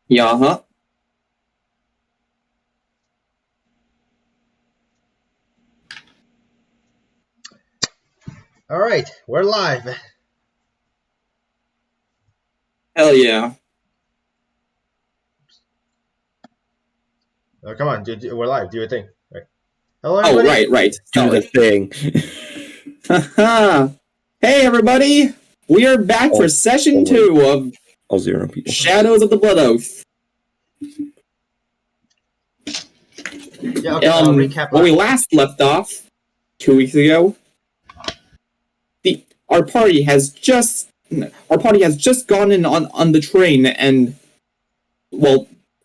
Yeah, huh? All right, we're live. Hell yeah. Come on, dude, we're live. Do your thing. Right. Hello, Oh, everybody. right. Do the Sorry. thing. Haha. Hey, everybody. We are back for session 2 of All 0 people. Shadows of the Blood Oath. Yeah. Okay. Recap. When we last left off 2 weeks ago, our party has just gone in on the train, and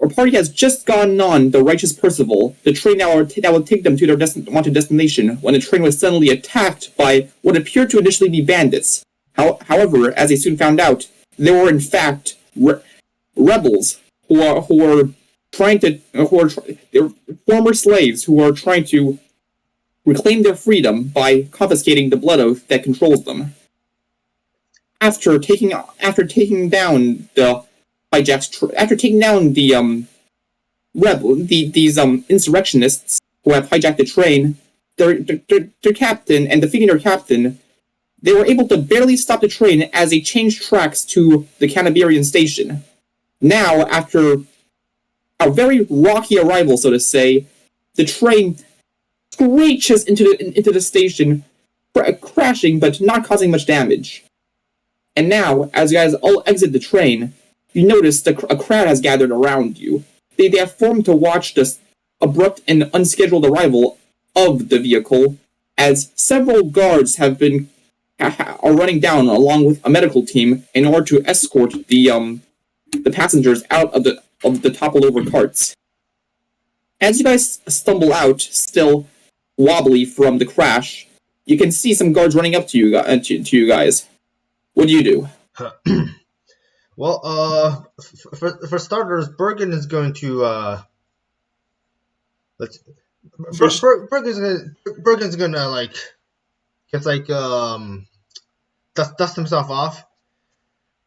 our party has just gotten on the Righteous Percival, the train that will take them to their wanted destination, when the train was suddenly attacked by what appeared to initially be bandits. However, as they soon found out, they were in fact rebels who are former slaves who are trying to reclaim their freedom by confiscating the blood oath that controls them. After taking down the these insurrectionists who have hijacked the train, their captain and defeating their captain, they were able to barely stop the train as they changed tracks to the Canabarian station. Now, after a very rocky arrival, so to say, the train screeches into the station, crashing but not causing much damage. And now, as you guys all exit the train, you notice a crowd has gathered around you. They have formed to watch this abrupt and unscheduled arrival of the vehicle, as several guards are running down along with a medical team in order to escort the passengers out of the toppled over carts. As you guys stumble out, still wobbly from the crash, you can see some guards running up to you guys. What do you do? Well, for starters, Bergen is going to Bergen's gonna like dust himself off.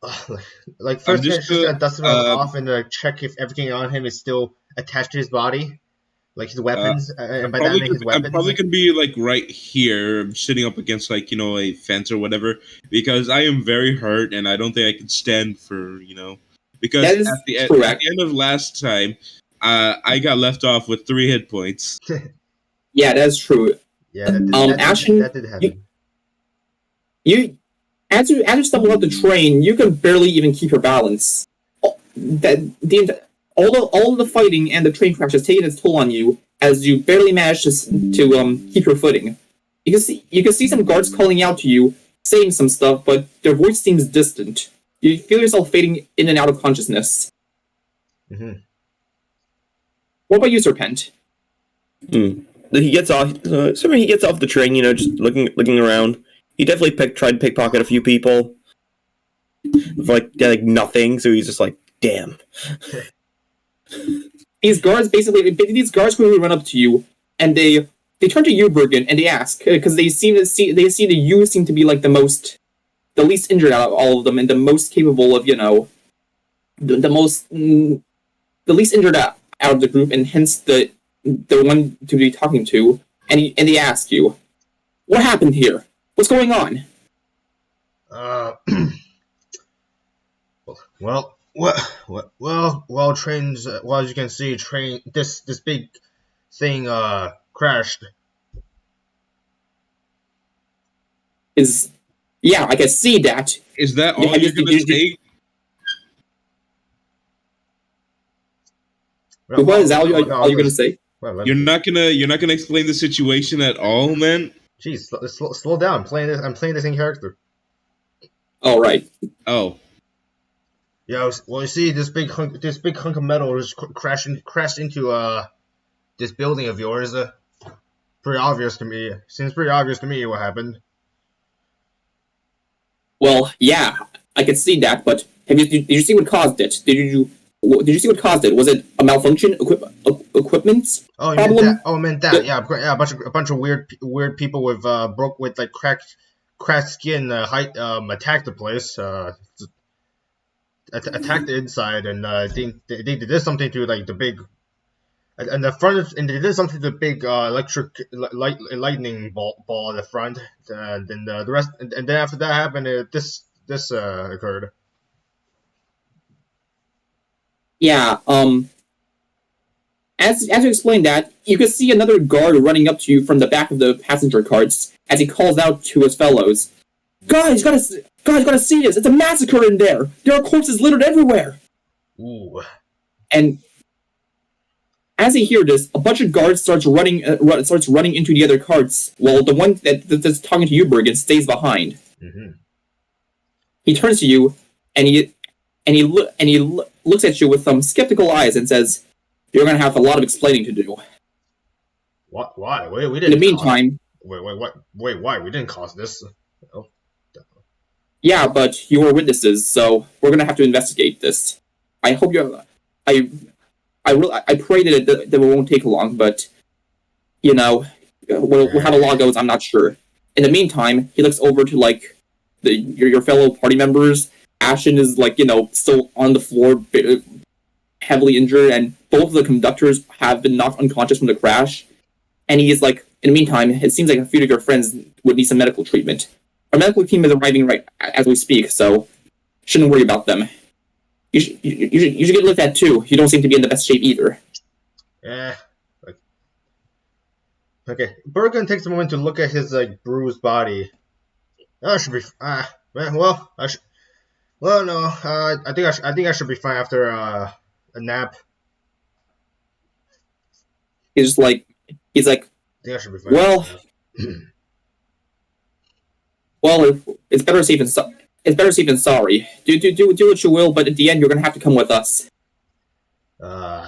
First, he's just gonna dust himself off and check if everything on him is still attached to his body, like his weapons, and by that I mean his weapons. I'm probably gonna be like right here, sitting up against a fence or whatever, because I am very hurt and I don't think I can stand for because at the end of last time, I got left off with 3 hit points. Yeah, that's true. Yeah, that did happen. As you stumble up the train, you can barely even keep your balance. All the fighting and the train crash has taken its toll on you, as you barely manage to keep your footing. You can see some guards calling out to you, saying some stuff, but their voice seems distant. You feel yourself fading in and out of consciousness. Mm-hmm. What about you, Serpent? He gets off. Assuming he gets off the train, just looking around. He definitely tried to pickpocket a few people. For like nothing, so he's just like, damn. These guards quickly run up to you, and they turn to you, Bergen, and they ask, because they see that you seem to be like the least injured out of all of them, and the most capable of, the least injured out of the group, and hence the one to be talking to, and they ask you, what happened here? What's going on? Trains. Well, as you can see, this big thing crashed. Yeah, I can see that. Is that all you're gonna say? What is all you're gonna say? You're not gonna explain the situation at all, man. Jeez, slow down. I'm playing this in character. Oh, right. Oh. Yeah, well, you see, this big hunk of metal just crashed into this building of yours. Pretty obvious to me. Seems pretty obvious to me what happened. Well, yeah, I can see that, but did you see what caused it? Did you see what caused it? Was it a malfunction? Equipment? Oh, you problem? meant that? Oh, I meant that. Yeah, a bunch of weird people with cracked skin attacked the place. attacked the inside, and they did something to like the big. And the front, and they did something to the big electric lightning ball at the front, and then the rest, and then after that happened, this occurred. Yeah. As you explained that, you can see another guard running up to you from the back of the passenger carts as he calls out to his fellows. Guys, you gotta see this! It's a massacre in there! There are corpses littered everywhere! Ooh. And as they hear this, a bunch of guards starts running into the other carts, while the one that's talking to you, Bergen, stays behind. Mm-hmm. He turns to you, and he looks at you with some skeptical eyes and says, "You're gonna have a lot of explaining to do." What? Why? We didn't. In the meantime, wait, why? We didn't cause this. Oh. Yeah, but you were witnesses, so we're gonna have to investigate this. I hope you're. I pray that it won't take long, but you know, how the law goes, I'm not sure. In the meantime, he looks over to like your fellow party members. Ashen is still on the floor, heavily injured, and both of the conductors have been knocked unconscious from the crash. And he is like, in the meantime, it seems like a few of your friends would need some medical treatment. Our medical team is arriving right as we speak, so shouldn't worry about them. You should get looked at too. You don't seem to be in the best shape either. Okay. Bergen takes a moment to look at his bruised body. I should be. Well, I should. Well, no. I think I should be fine after a nap. He's like. I think I should be fine. Well. Well, it's better safe than sorry. Do what you will, but at the end, you're gonna have to come with us. For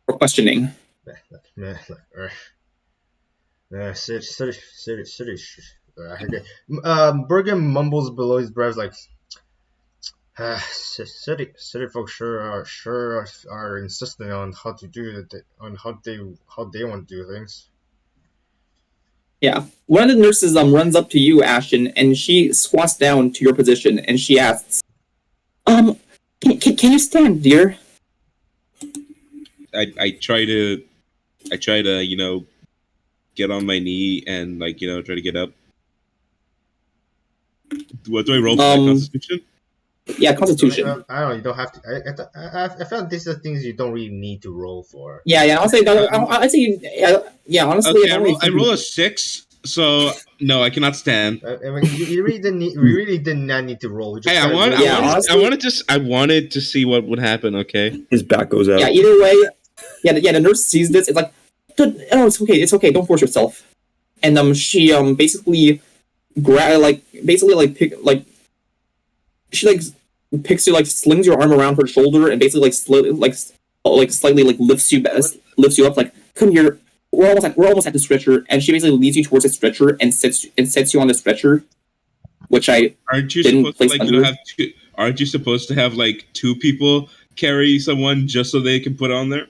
questioning. Bergen mumbles below his breath like, city folks sure are insisting on how to do it, on how they want to do things. Yeah. One of the nurses runs up to you, Ashton, and she squats down to your position, and she asks, can you stand, dear? I try to get on my knee and try to get up. What do I roll for my Constitution? Yeah, Constitution. I don't know. You don't have to. I feel like these are things you don't really need to roll for. Yeah. I'll say. Honestly, okay, I roll a 6, so no, I cannot stand. I mean, you really did not need to roll. Hey, I wanted to see what would happen. Okay, his back goes out. Yeah. Either way, the nurse sees this. It's like, it's okay. Don't force yourself. And she basically picks you, slings your arm around her shoulder and basically slightly lifts you up, like, come here. We're almost at the stretcher, and she basically leads you towards the stretcher and sets you on the stretcher, which aren't you didn't supposed place to under. Aren't you supposed to have 2 people carry someone just so they can put on there?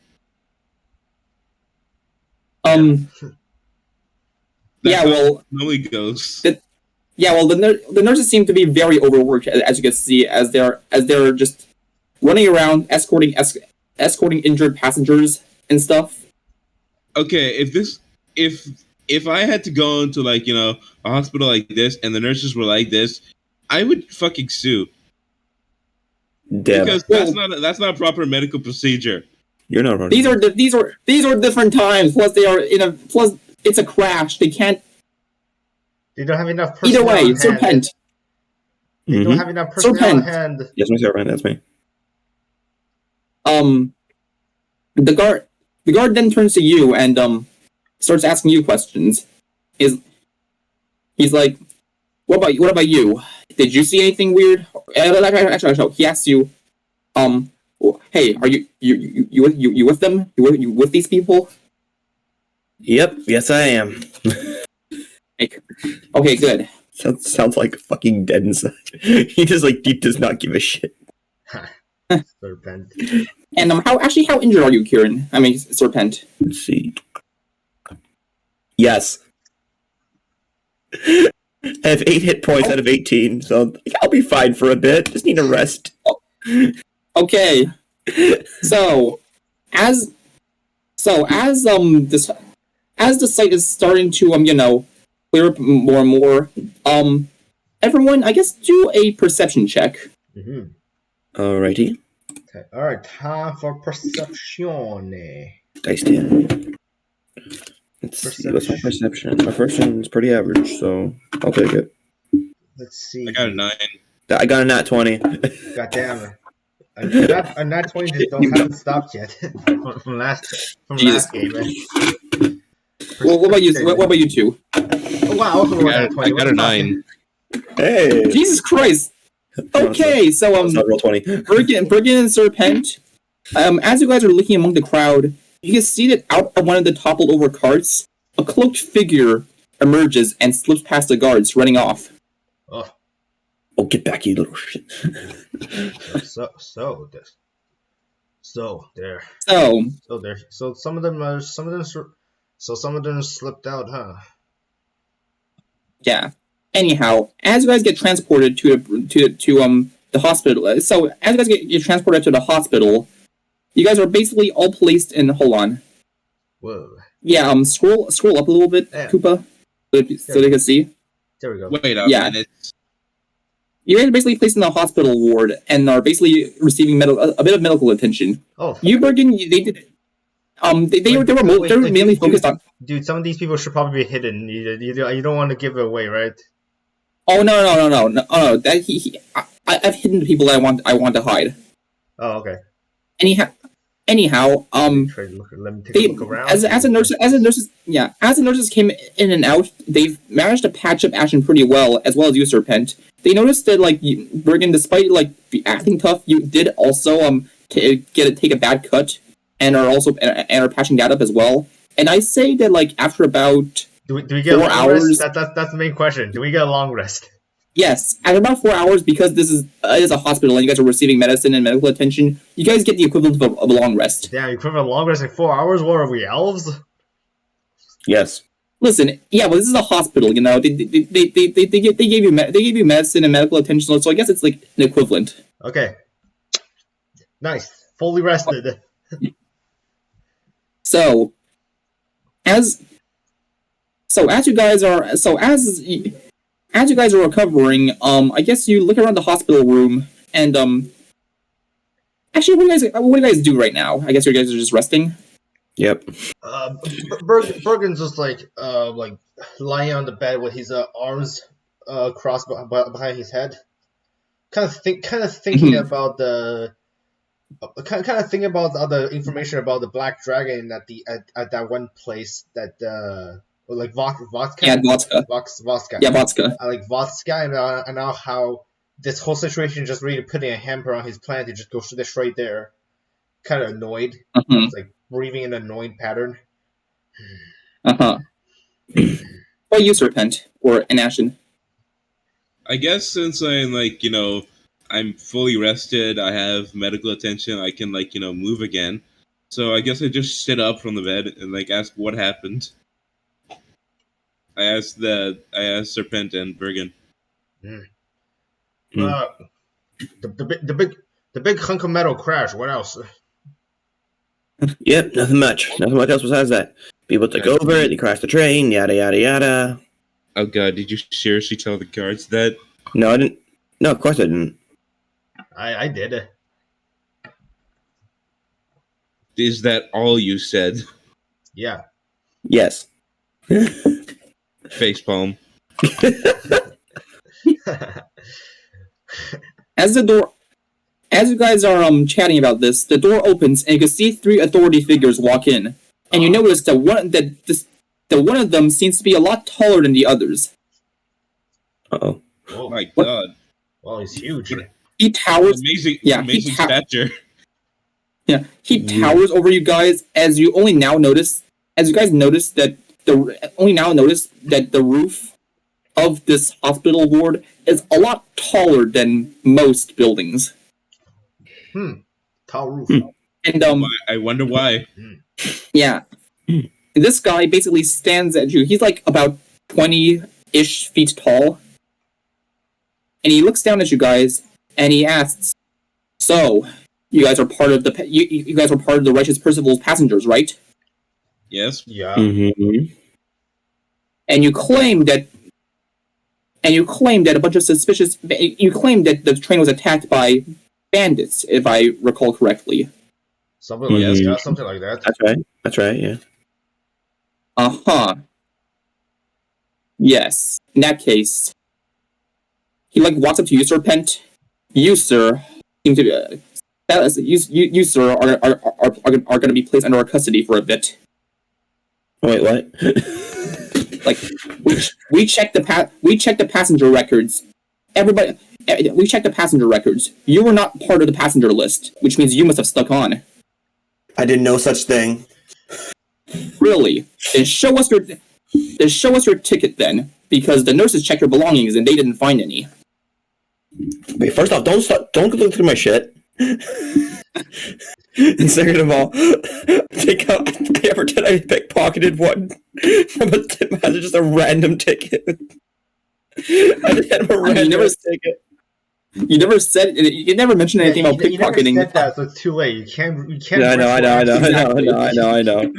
Normally goes. The nurses seem to be very overworked, as you can see, as they're just running around escorting injured passengers and stuff. Okay, if I had to go into a hospital like this and the nurses were like this, I would fucking sue. Damn. Because that's not a proper medical procedure. You're not running. These are different times. Plus it's a crash. They can't. They don't have enough personnel. Either way, Serpent. They don't have enough personnel on hand. Yes, my Serpent. That's me. The guard then turns to you and starts asking you questions. He's like, what about you? Did you see anything weird? Actually, he asks you, hey, are you with them? You with these people? Yep. Yes, I am. Okay, good. Sounds like fucking dead inside. He does not give a shit. Serpent. And how injured are you, Kieran? I mean, Serpent. Let's see. Yes. I have 8 hit points out of 18, so I'll be fine for a bit. Just need a rest. Okay. So as the site is starting to clear up more and more, everyone, I guess, do a perception check. Mm-hmm. Alrighty. Okay. All right. Time for perception. Dice 10. Let's see. What's my perception? My perception is pretty average, so I'll take it. Let's see. I got a 9. I got a nat 20. God damn. A nat 20 just hasn't stopped yet from last game. Man. Well, what about you? What about you two? Oh, wow, I got a 9. Hey! Jesus Christ! Okay, so roll 20. Bergen and Serpent, as you guys are looking among the crowd, you can see that out of one of the toppled over carts, a cloaked figure emerges and slips past the guards, running off. Oh, get back, you little shit. So some of them slipped out, huh? Yeah. Anyhow, as you guys get transported to the hospital, so as you guys get transported to the hospital, you guys are basically all placed in. Hold on. Whoa. Yeah. Scroll up a little bit, Yeah. Koopa, so they can see. There we go. Wait a minute. You guys are basically placed in the hospital ward and are basically receiving a bit of medical attention. Oh. You, Bergen, they did. They were mainly focused on. Dude, some of these people should probably be hidden. You don't want to give it away, right? Oh no! That I've hidden the people that I want to hide. Oh, okay. Anyhow, Let me take a look around. as the nurses came in and out, they've managed to patch up Ashen pretty well as you, Serpent. They noticed that Bergen, despite acting tough, you did also take a bad cut and are patching that up as well. And I say that after about do we get 4 a long hours? Rest? That's the main question. Do we get a long rest? Yes, at about 4 hours, because this is a hospital and you guys are receiving medicine and medical attention, you guys get the equivalent of a long rest. Damn, equivalent of a long rest in 4 hours? What are we, elves? Yes. Listen, yeah, well, this is a hospital. They gave you medicine and medical attention, so I guess it's an equivalent. Okay. Nice, fully rested. So as you guys are recovering, I guess you look around the hospital room and actually, what do you guys do right now? I guess you guys are just resting. Yep. Bergen's just lying on the bed with his arms crossed behind his head, kind of thinking about the information about the black dragon at that one place that Vodka. Yeah, Vodka. Vodka. Yeah, Vodka. Vodka, and now how this whole situation just really putting a hamper on his plan to just go straight there. Kind of annoyed. Mm-hmm. It's breathing in an annoying pattern. What about you, Serpent, or Ashen? I guess since I'm fully rested, I have medical attention, I can move again. So I guess I just sit up from the bed and ask what happened. I asked Serpent and Bergen. The big hunk of metal crash. What else? Yep, nothing much. Nothing much else besides that. People took over it, they crashed the train, yada yada yada. Oh god, did you seriously tell the guards that? No, I didn't. No, of course I didn't. I did. Is that all you said? Yeah. Yes. Facepalm. As you guys are chatting about this, the door opens and you can see 3 authority figures walk in, and you notice that one of them seems to be a lot taller than the others. Uh-oh. Oh my god. Well, he's huge. He towers. Amazing stature. Yeah, he towers over you guys as you guys notice that the roof of this hospital ward is a lot taller than most buildings. Tall roof. And I wonder why. Yeah. This guy basically stands at you. He's about 20 8-ish feet tall. And he looks down at you guys, and he asks, "So, you guys are part of the you guys are part of the Righteous Percival's passengers, right?" Yes. Yeah. Mm-hmm. And you claim that a bunch of suspicious. You claim that the train was attacked by bandits, if I recall correctly. Something like that. Yeah, something like that. That's right. Yeah. Yes. In that case, he walks up to you, Sir Pent. You, sir, seem to be. You, sir, are going to be placed under our custody for a bit. Wait, what? We checked the passenger records. Everybody, we checked the passenger records. You were not part of the passenger list, which means you must have stuck on. I did no such thing. Really? Then show us your ticket then, because the nurses checked your belongings and they didn't find any. Wait, first off, don't look through my shit. And second of all, I pickpocketed one from a tip master, just a random ticket. I just had a random ticket. You never mentioned anything about pickpocketing. You never said that, so it's too late. You can't. Yeah, I know.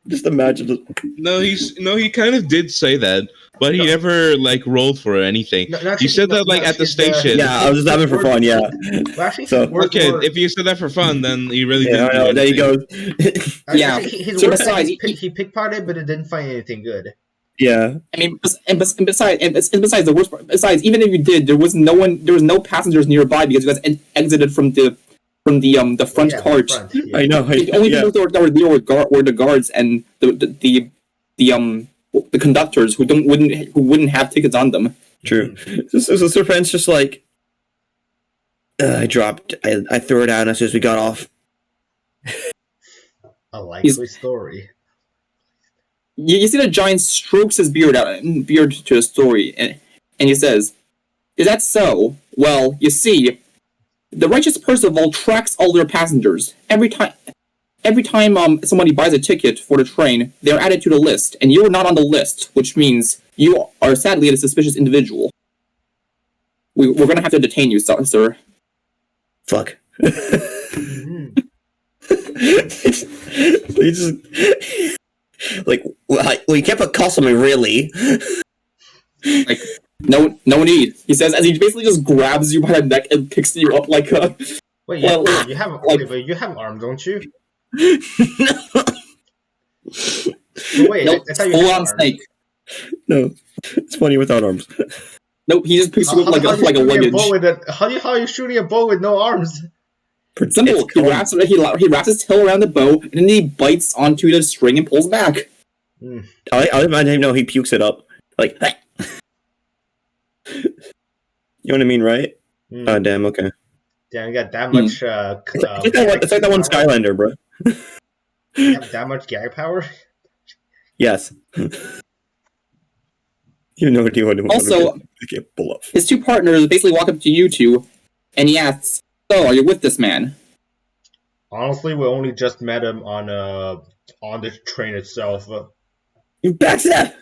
Just imagine. No, he kind of did say that, but he never rolled for anything. He said that at the station. Yeah, I was just having for fun. Yeah. Well, actually, so okay, if you said that for fun, then he really didn't. I know. There you go. Yeah. So besides, he pickpocketed, but it didn't find anything good. Yeah. I mean, besides the worst part, even if you did, there was no passengers nearby because you guys exited from the front cart. Yeah. I know. The only people that were there were the guards and the conductors who wouldn't have tickets on them. True. So Sir Pence just I threw it out as soon as we got off. A likely story. You see the giant strokes his beard to a story, and he says, "Is that so? Well, you see, the Righteous Percival tracks all their passengers. Every time somebody buys a ticket for the train, they're added to the list, and you are not on the list, which means you are sadly a suspicious individual. We're going to have to detain you, sir." Fuck. He just you can't put cost on me, really. No need. He says as he basically just grabs you by the neck and picks you up like a. Wait, you have arms, don't you? Wait, nope, I thought you full had on arms. snake. No, it's funny without arms. Nope, he just picks you up like a luggage. How are you shooting a bow with no arms? Simple. He wraps his tail around the bow, and then he bites onto the string and pulls back. I imagine him he pukes it up. You know what I mean, right? Oh, damn, okay. Damn, you got that much... it's like that one Skylander, bro. You have that much gag power? Yes. You know what you want to Also, pull up. His two partners basically walk up to you two, and he asks, "So, are you with this man?" Honestly, we only just met him on the train itself. You backstab!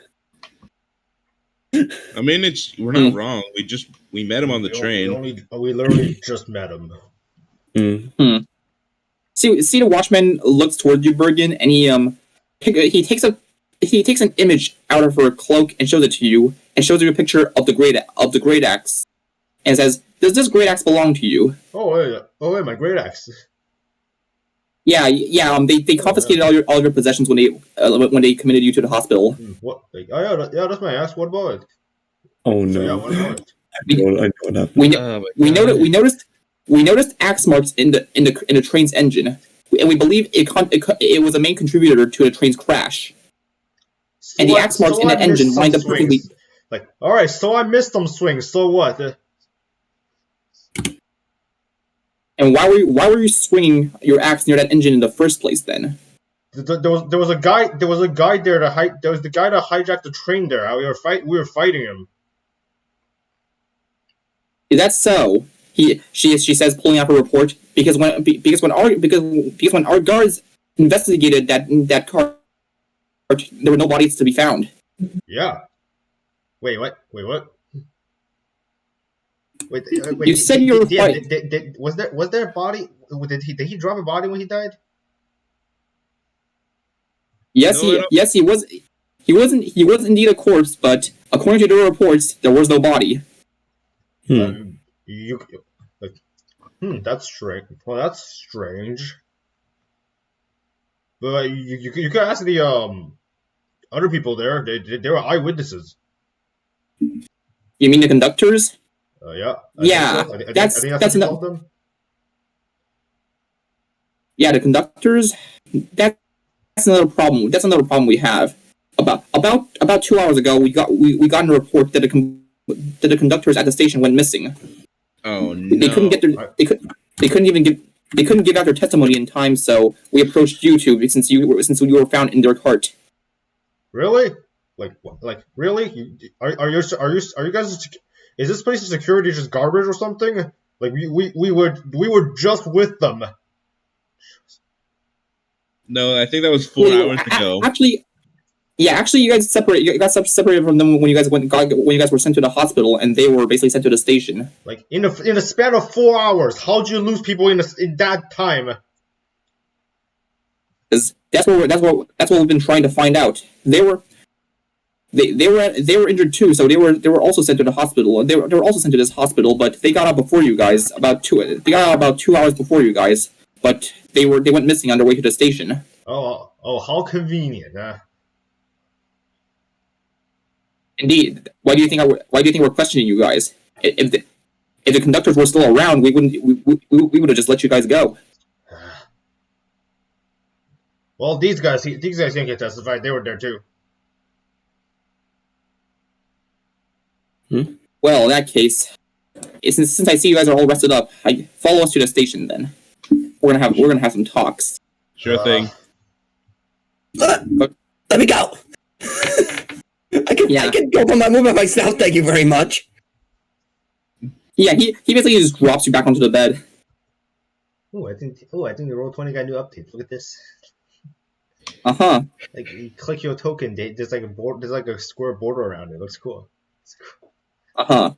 I mean, we're not wrong. We met him on the train. We literally just met him. See, the watchman looks towards you, Bergen, and he takes an image out of her cloak and shows it to you, and shows you a picture of the great axe, and says, "Does this great axe belong to you?" Oh wait, my great axe. Yeah. They confiscated all your possessions when they committed you to the hospital. What? Yeah, that's my axe. What about it? Oh no! So, yeah, what about it? We noticed axe marks in the train's engine, and we believe it was a main contributor to the train's crash. And the axe marks in the engine lined up perfectly. All right, so I missed some swings. So what? And why were you swinging your axe near that engine in the first place? Then there was a guy there there was the guy that hijacked the train there. We were fighting him. Is that so? She says, pulling out her report, because when our guards investigated that car, there were no bodies to be found. Yeah. Wait, what? Wait, what? Wait, You said you were fighting. Was there a body? Did he drop a body when he died? Yes, he was. He was indeed a corpse, but according to the reports, there was no body. That's strange. Well, that's strange. But you could ask the other people there. They were eyewitnesses. You mean the conductors? Yeah. Yeah, I think that's what you called them. Yeah, the conductors. That's another problem. That's another problem we have. About 2 hours ago, we got a report that the conductors at the station went missing. Oh no! They couldn't get their they couldn't give out their testimony in time. So we approached you two since you were found in their cart. Really? Like really? Are you guys? Is this place's security just garbage or something? Like we were just with them. No, I think that was 4 hours ago. Actually, you guys got separated from them when you guys were sent to the hospital, and they were basically sent to the station. Like in a span of 4 hours, how'd you lose people in that time? Because that's what we've been trying to find out. They were injured too, so they were also sent to the hospital. They were also sent to this hospital, but they got out before you guys. About 2 hours before you guys. But they went missing on their way to the station. Oh, how convenient, huh? Indeed. Why do you think we're questioning you guys? If the conductors were still around, we would have just let you guys go. Well, these guys didn't get testified. They were there too. Well, in that case, since I see you guys are all rested up, follow us to the station then. We're gonna have some talks. Sure thing. Let me go. I can go on my movement myself. Thank you very much. Yeah, he basically just drops you back onto the bed. I think the Roll20 got new updates. Look at this. Uh-huh. Like you click your token, there's like a square border around it. It looks cool. It's cool. Uh-huh.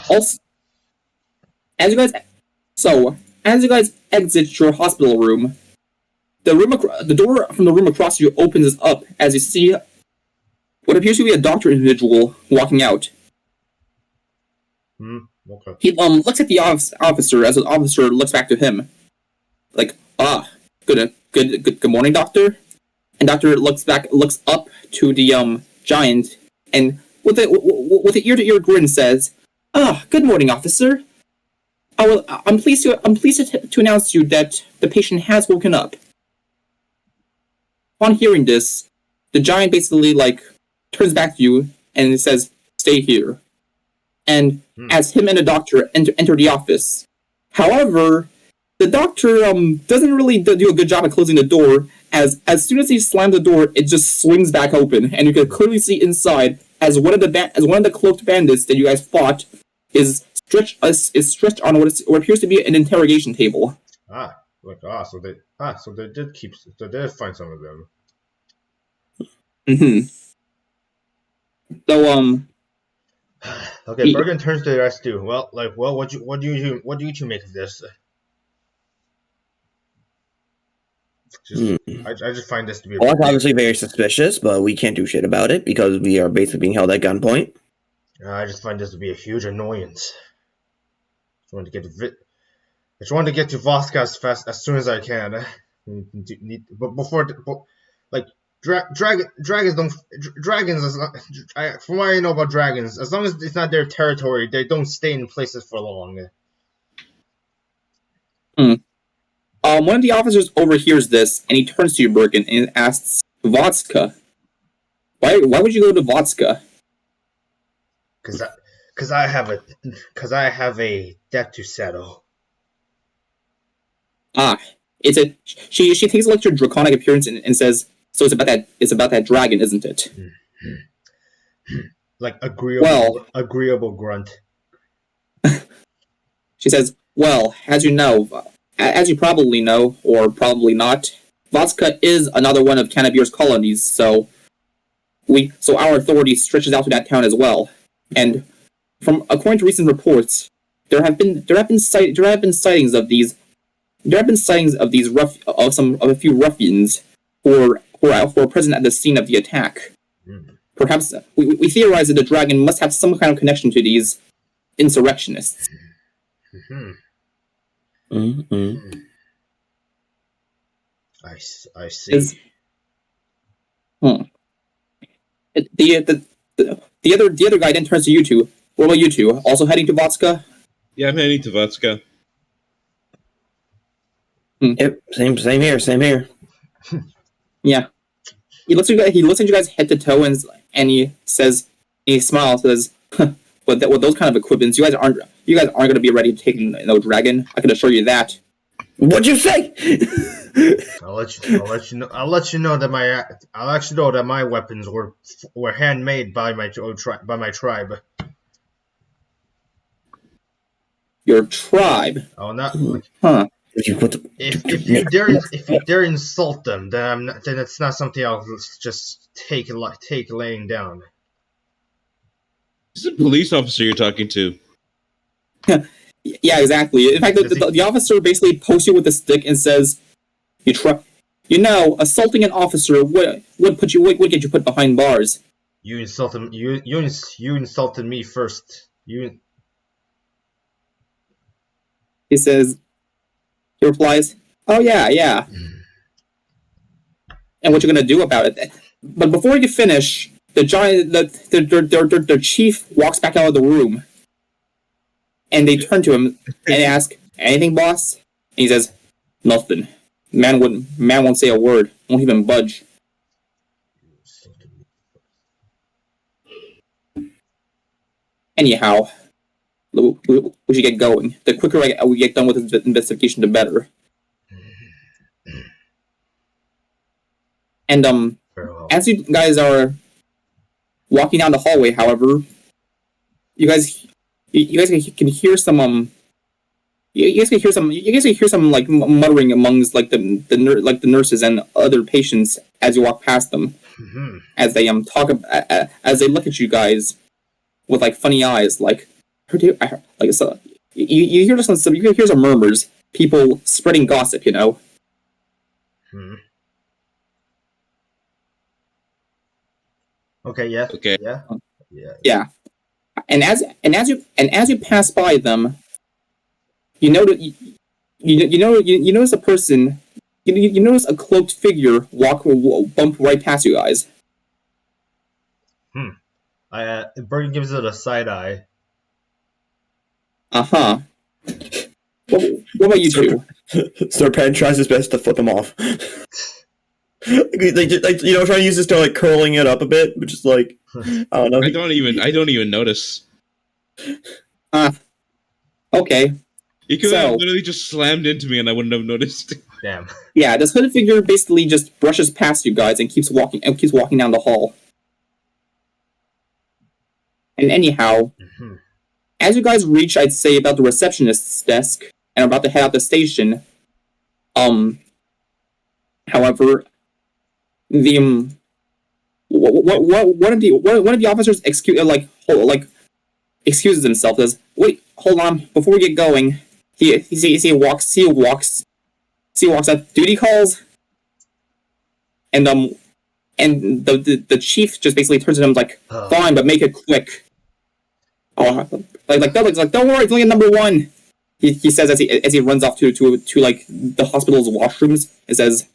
Also, as you guys exit your hospital room, the door from the room across you opens up as you see what appears to be a doctor individual walking out. Okay. He looks at the officer as the officer looks back to him, like, good morning, doctor. And doctor looks up to the giant, and with an ear-to-ear grin says, good morning, officer. I'm pleased to announce to you that the patient has woken up. Upon hearing this, the giant basically turns back to you and says, "Stay here." And as him and the doctor enter the office, however, the doctor doesn't really do a good job of closing the door. As soon as he slams the door, it just swings back open, and you can clearly see inside as one of the cloaked bandits that you guys fought is stretched on what appears to be an interrogation table. So they did find some of them. Mm-hmm. So Okay, Bergen turns to the rest too. What do you two make of this? I just find this to be. Well, that's obviously very suspicious, but we can't do shit about it because we are basically being held at gunpoint. I just find this to be a huge annoyance. I just want to get to Voska as soon as I can. But before, dragons don't. Dragons, from what I know about dragons, as long as it's not their territory, they don't stay in places for long. One of the officers overhears this, and he turns to you, Bergen, and asks, "Vodka? Why would you go to Vodka?" Because I have a debt to settle. She takes a look at your draconic appearance and says, "So it's about that dragon, isn't it?" Like agreeable grunt. She says, "Well, as you probably know, or probably not, Vodka is another one of Canabir's colonies, so so our authority stretches out to that town as well. And according to recent reports, there have been sightings of these of a few ruffians who are present at the scene of the attack. Perhaps we theorize that the dragon must have some kind of connection to these insurrectionists. I see. The other guy then turns to you two. What about you two? Also heading to Vatska? Yeah, I'm heading to Vatska. Yep, same here. Yeah. He looks at you guys head to toe and he smiles, says, with those kind of equipments, you guys aren't going to be ready to take no dragon. I can assure you that. What'd you say? I'll let you know that my weapons were handmade by my tribe. Your tribe? Oh, not. Huh. If you dare insult them, then it's not something I'll just take laying down. This is a police officer you're talking to. Yeah, exactly. In fact, the officer basically pokes you with a stick and says, assaulting an officer would get you put behind bars. You insulted me first. He replies, "Oh yeah. And what you're gonna do about it?" But before you finish, the chief walks back out of the room, and they turn to him and they ask, "Anything, boss?" And he says, "Nothing." Man won't say a word, won't even budge. Anyhow, we should get going. The quicker we get done with the investigation, the better. And as you guys are walking down the hallway, however, you guys can hear some you guys can hear some like muttering amongst like the nurses and other patients as you walk past them, as they as they look at you guys with like funny eyes, like so. You hear some murmurs, people spreading gossip, Okay. Yeah. Okay. Yeah. And as you pass by them, you notice a person. You notice a cloaked figure bump right past you guys. Bergen gives it a side eye. What about you two? Serpent tries his best to flip him off. Trying to use his toe, like curling it up a bit, but just like I don't know. I don't even notice. Okay. You could have literally just slammed into me, and I wouldn't have noticed. Damn. Yeah, this hooded figure basically just brushes past you guys and keeps walking down the hall. And anyhow, as you guys reach, I'd say, about the receptionist's desk and about to head out the station, however, the one of the officers excuses himself, says, "Wait, hold on, before we get going." He walks up, "Duty calls," and the chief just basically turns to him like, "Fine, but make it quick." Don't worry, it's only number one. He says as he runs off to like the hospital's washrooms. It says,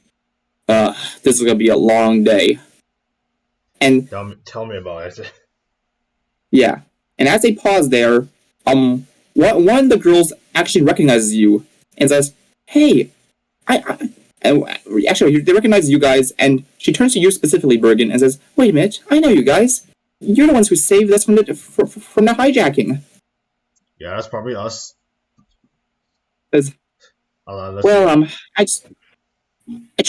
"This is gonna be a long day." And tell me about it. Yeah, and as they pause there, one of the girls actually recognizes you and says, "Hey, actually, they recognize you guys," and she turns to you specifically, Bergen, and says, "Wait a minute, I know you guys. You're the ones who saved us from the hijacking." Yeah, that's probably us. Says, "Well, I just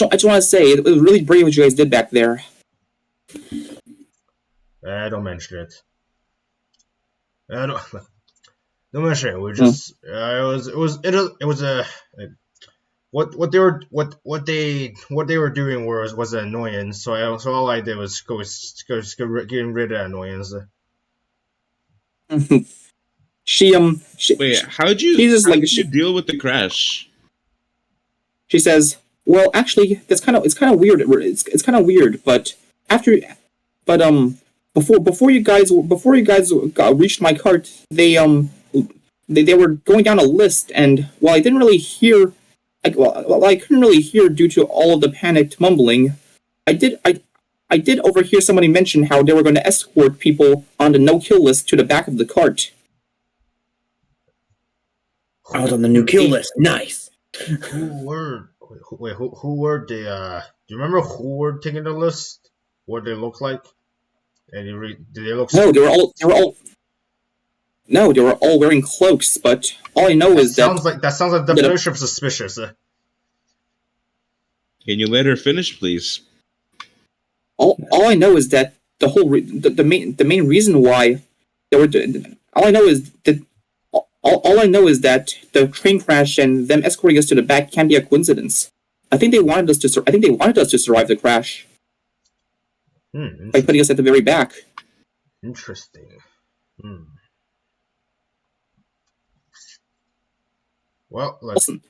want to say it was really brave what you guys did back there." Don't mention it. Don't mention it. We just it was what they were doing was an annoyance. So all I did was go getting rid of that annoyance. Wait, how'd you deal with the crash? She says, "Well, actually, it's kind of weird. It's kind of weird, but before you guys reached my cart, they were going down a list, and while I didn't really hear, I couldn't really hear due to all of the panicked mumbling. I did overhear somebody mention how they were going to escort people on the no-kill list to the back of the cart. I was on the no-kill list. Nice. Who were the? Do you remember who were taking the list? What they look like? And did they look? No, they were all wearing cloaks. But all I know is that sounds like the definition of suspicious. Can you let her finish, please? All I know is that the main reason why they were. All I know is that the train crash and them escorting us to the back can't be a coincidence. I think they wanted us to survive the crash by putting us at the very back. Interesting. Well, listen.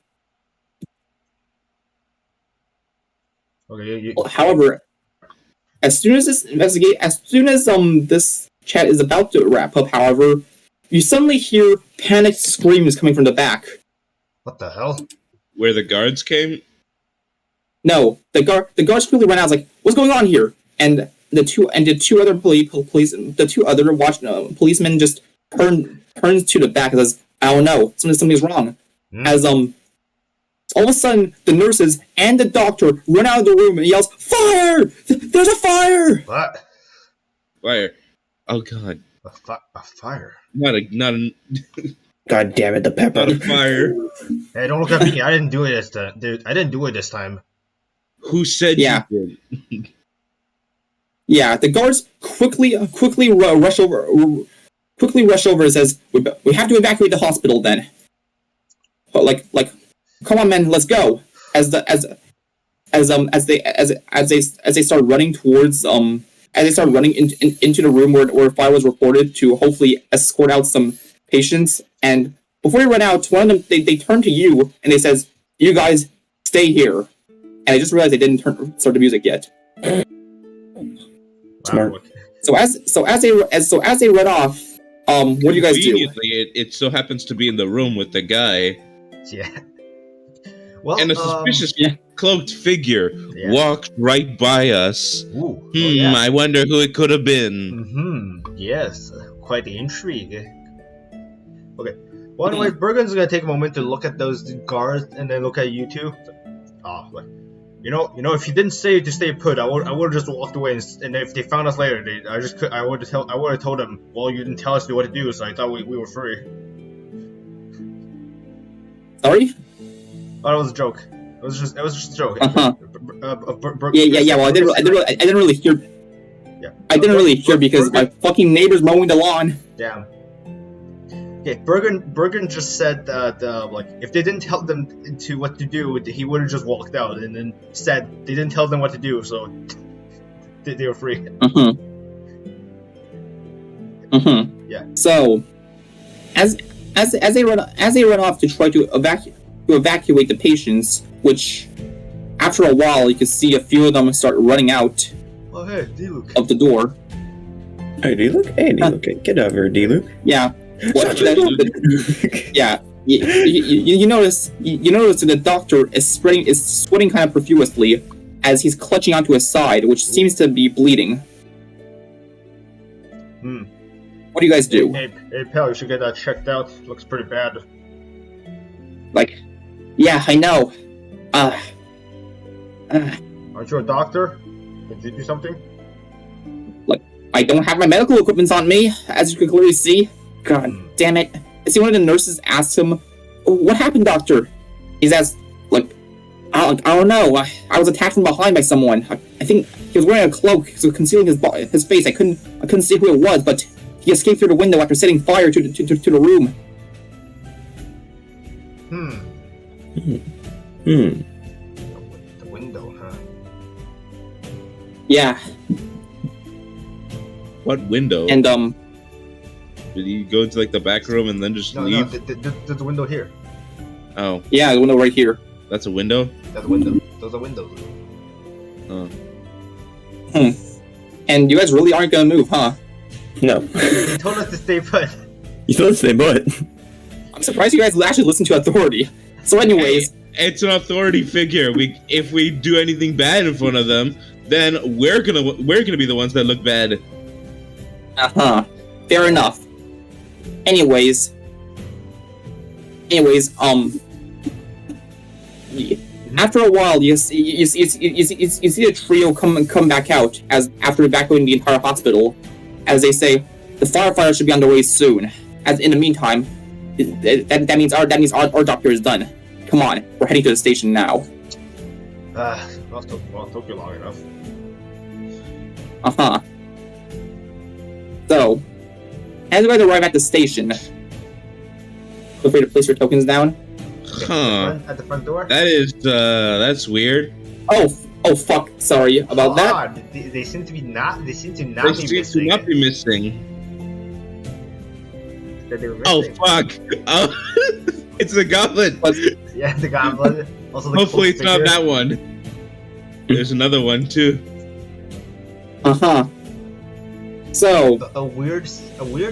Okay. However, as soon as this chat is about to wrap up, however, you suddenly hear panicked screams coming from the back. What the hell? Where the guards came? No, the guards quickly ran out. Like, what's going on here? And the two other policemen just turns to the back and says, "I don't know, something's wrong." As all of a sudden, the nurses and the doctor run out of the room and yells, "Fire! There's a fire!" What? Fire! Oh God! A fire! Not a. God damn it! The pepper. Not a fire. Hey, don't look at me! I didn't do it this time, dude. I didn't do it this time. Who said you did? Yeah, the guards quickly rush over and says, "We have to evacuate the hospital then." But like, come on, men, let's go. As they start running towards into the room where a fire was reported to hopefully escort out some patients. And before they run out, one of them they turn to you and they says, "You guys stay here." And I just realized they didn't start the music yet. Smart. So as they run off, what do you guys do? It so happens to be in the room with the guy. Yeah. Well, and a suspicious cloaked figure walked right by us. Ooh, I wonder who it could have been. Yes, quite the intrigue. Okay. Well, anyway, Bergen's gonna take a moment to look at those guards and then look at you two. You know, if you didn't say to stay put, I would have just walked away. And if they found us later, I would have told them. Well, you didn't tell us what to do, so I thought we were free. Sorry? Oh, that was a joke. It was just a joke. Yeah. Well, I didn't really hear. Yeah. I didn't really hear because my fucking neighbor's mowing the lawn. Damn. Okay, Bergen just said that if they didn't tell them what to do, he would have just walked out, and then said they didn't tell them what to do, so they were free. Yeah. So, as they run off to try to evacuate the patients, which after a while you can see a few of them start running out. Oh hey, D-Luke. Of the door. Hey D-Luke, get over here, D-Luke. Yeah. Yeah. You notice that the doctor is sweating kind of profusely as he's clutching onto his side, which seems to be bleeding. What do you guys do? Hey, pal, you should get that checked out. Looks pretty bad. Yeah, I know. Aren't you a doctor? Did you do something? I don't have my medical equipment on me, as you can clearly see. God damn it. I see one of the nurses asks him, "What happened, doctor?" He says, I don't know. I was attacked from behind by someone. I think he was wearing a cloak, so concealing his face. I couldn't see who it was, but he escaped through the window after setting fire to the room. Hmm. The window, huh? Yeah, What window? and Did you go into like the back room and then just leave? There's a window here. Oh, yeah, the window right here. that's a window. That's a window. Those are windows. Oh. And you guys really aren't gonna move, huh? No. They told us to stay put. You still stay put. I'm surprised you guys actually listen to authority. So, anyways, It's an authority figure. If we do anything bad in front of them, then we're gonna be the ones that look bad. Fair enough. Anyways, after a while, you see the trio come back out as after evacuating the entire hospital, as they say the firefighters should be on their way soon. As in the meantime, that means our doctor is done. Come on, we're heading to the station now. Well, took you long enough. So, as you guys arrive at the station, feel free to place your tokens down. Huh. At the front door? That's weird. Oh fuck, sorry about that. They seem to not They be seem missing. to not be missing. That they were Oh missing. fuck! Oh, it's the goblin. Yeah, the goblin. Also the Hopefully, cloak it's not figure. that one. There's another one too. So, A weird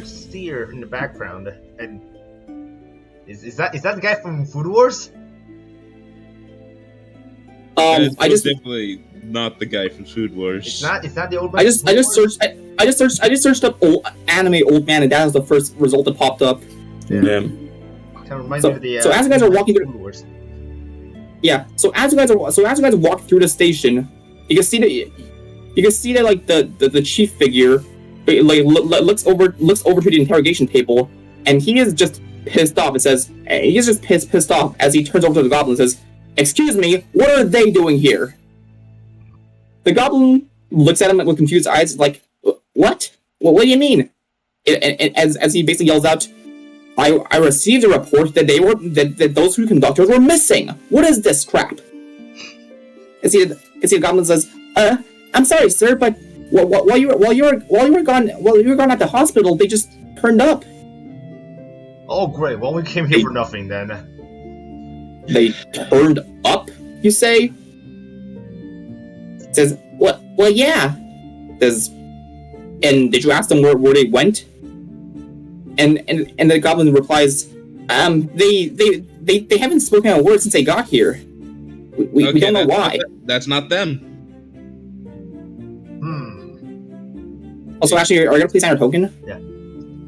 seer in the background, and is that the guy from Food Wars? It's I just definitely not the guy from Food Wars. It's not the old man. I just searched up anime old man, and that was the first result that popped up. Yeah. Kind of reminds me of the. So as you guys are walking through, Food Wars. yeah. So as you guys walk through the station, you can see that like the chief figure, like looks over to the interrogation table, and he is just pissed off. It says he's just pissed off as he turns over to the goblin and says, "Excuse me, what are they doing here?" The goblin looks at him with confused eyes, like, "What? Well, what do you mean?" And as he basically yells out, I received a report that those two conductors were missing. What is this crap?" And see the goblin says, "I'm sorry, sir, but while you were gone at the hospital, they just turned up." Oh great! Well, we came here for nothing then. They turned up, you say? Says, "What? Well, yeah." Says, "And did you ask them where they went?" And the goblin replies, They haven't spoken a word since they got here. We don't know why." That's not them. Also, actually, are you gonna please sign your token? I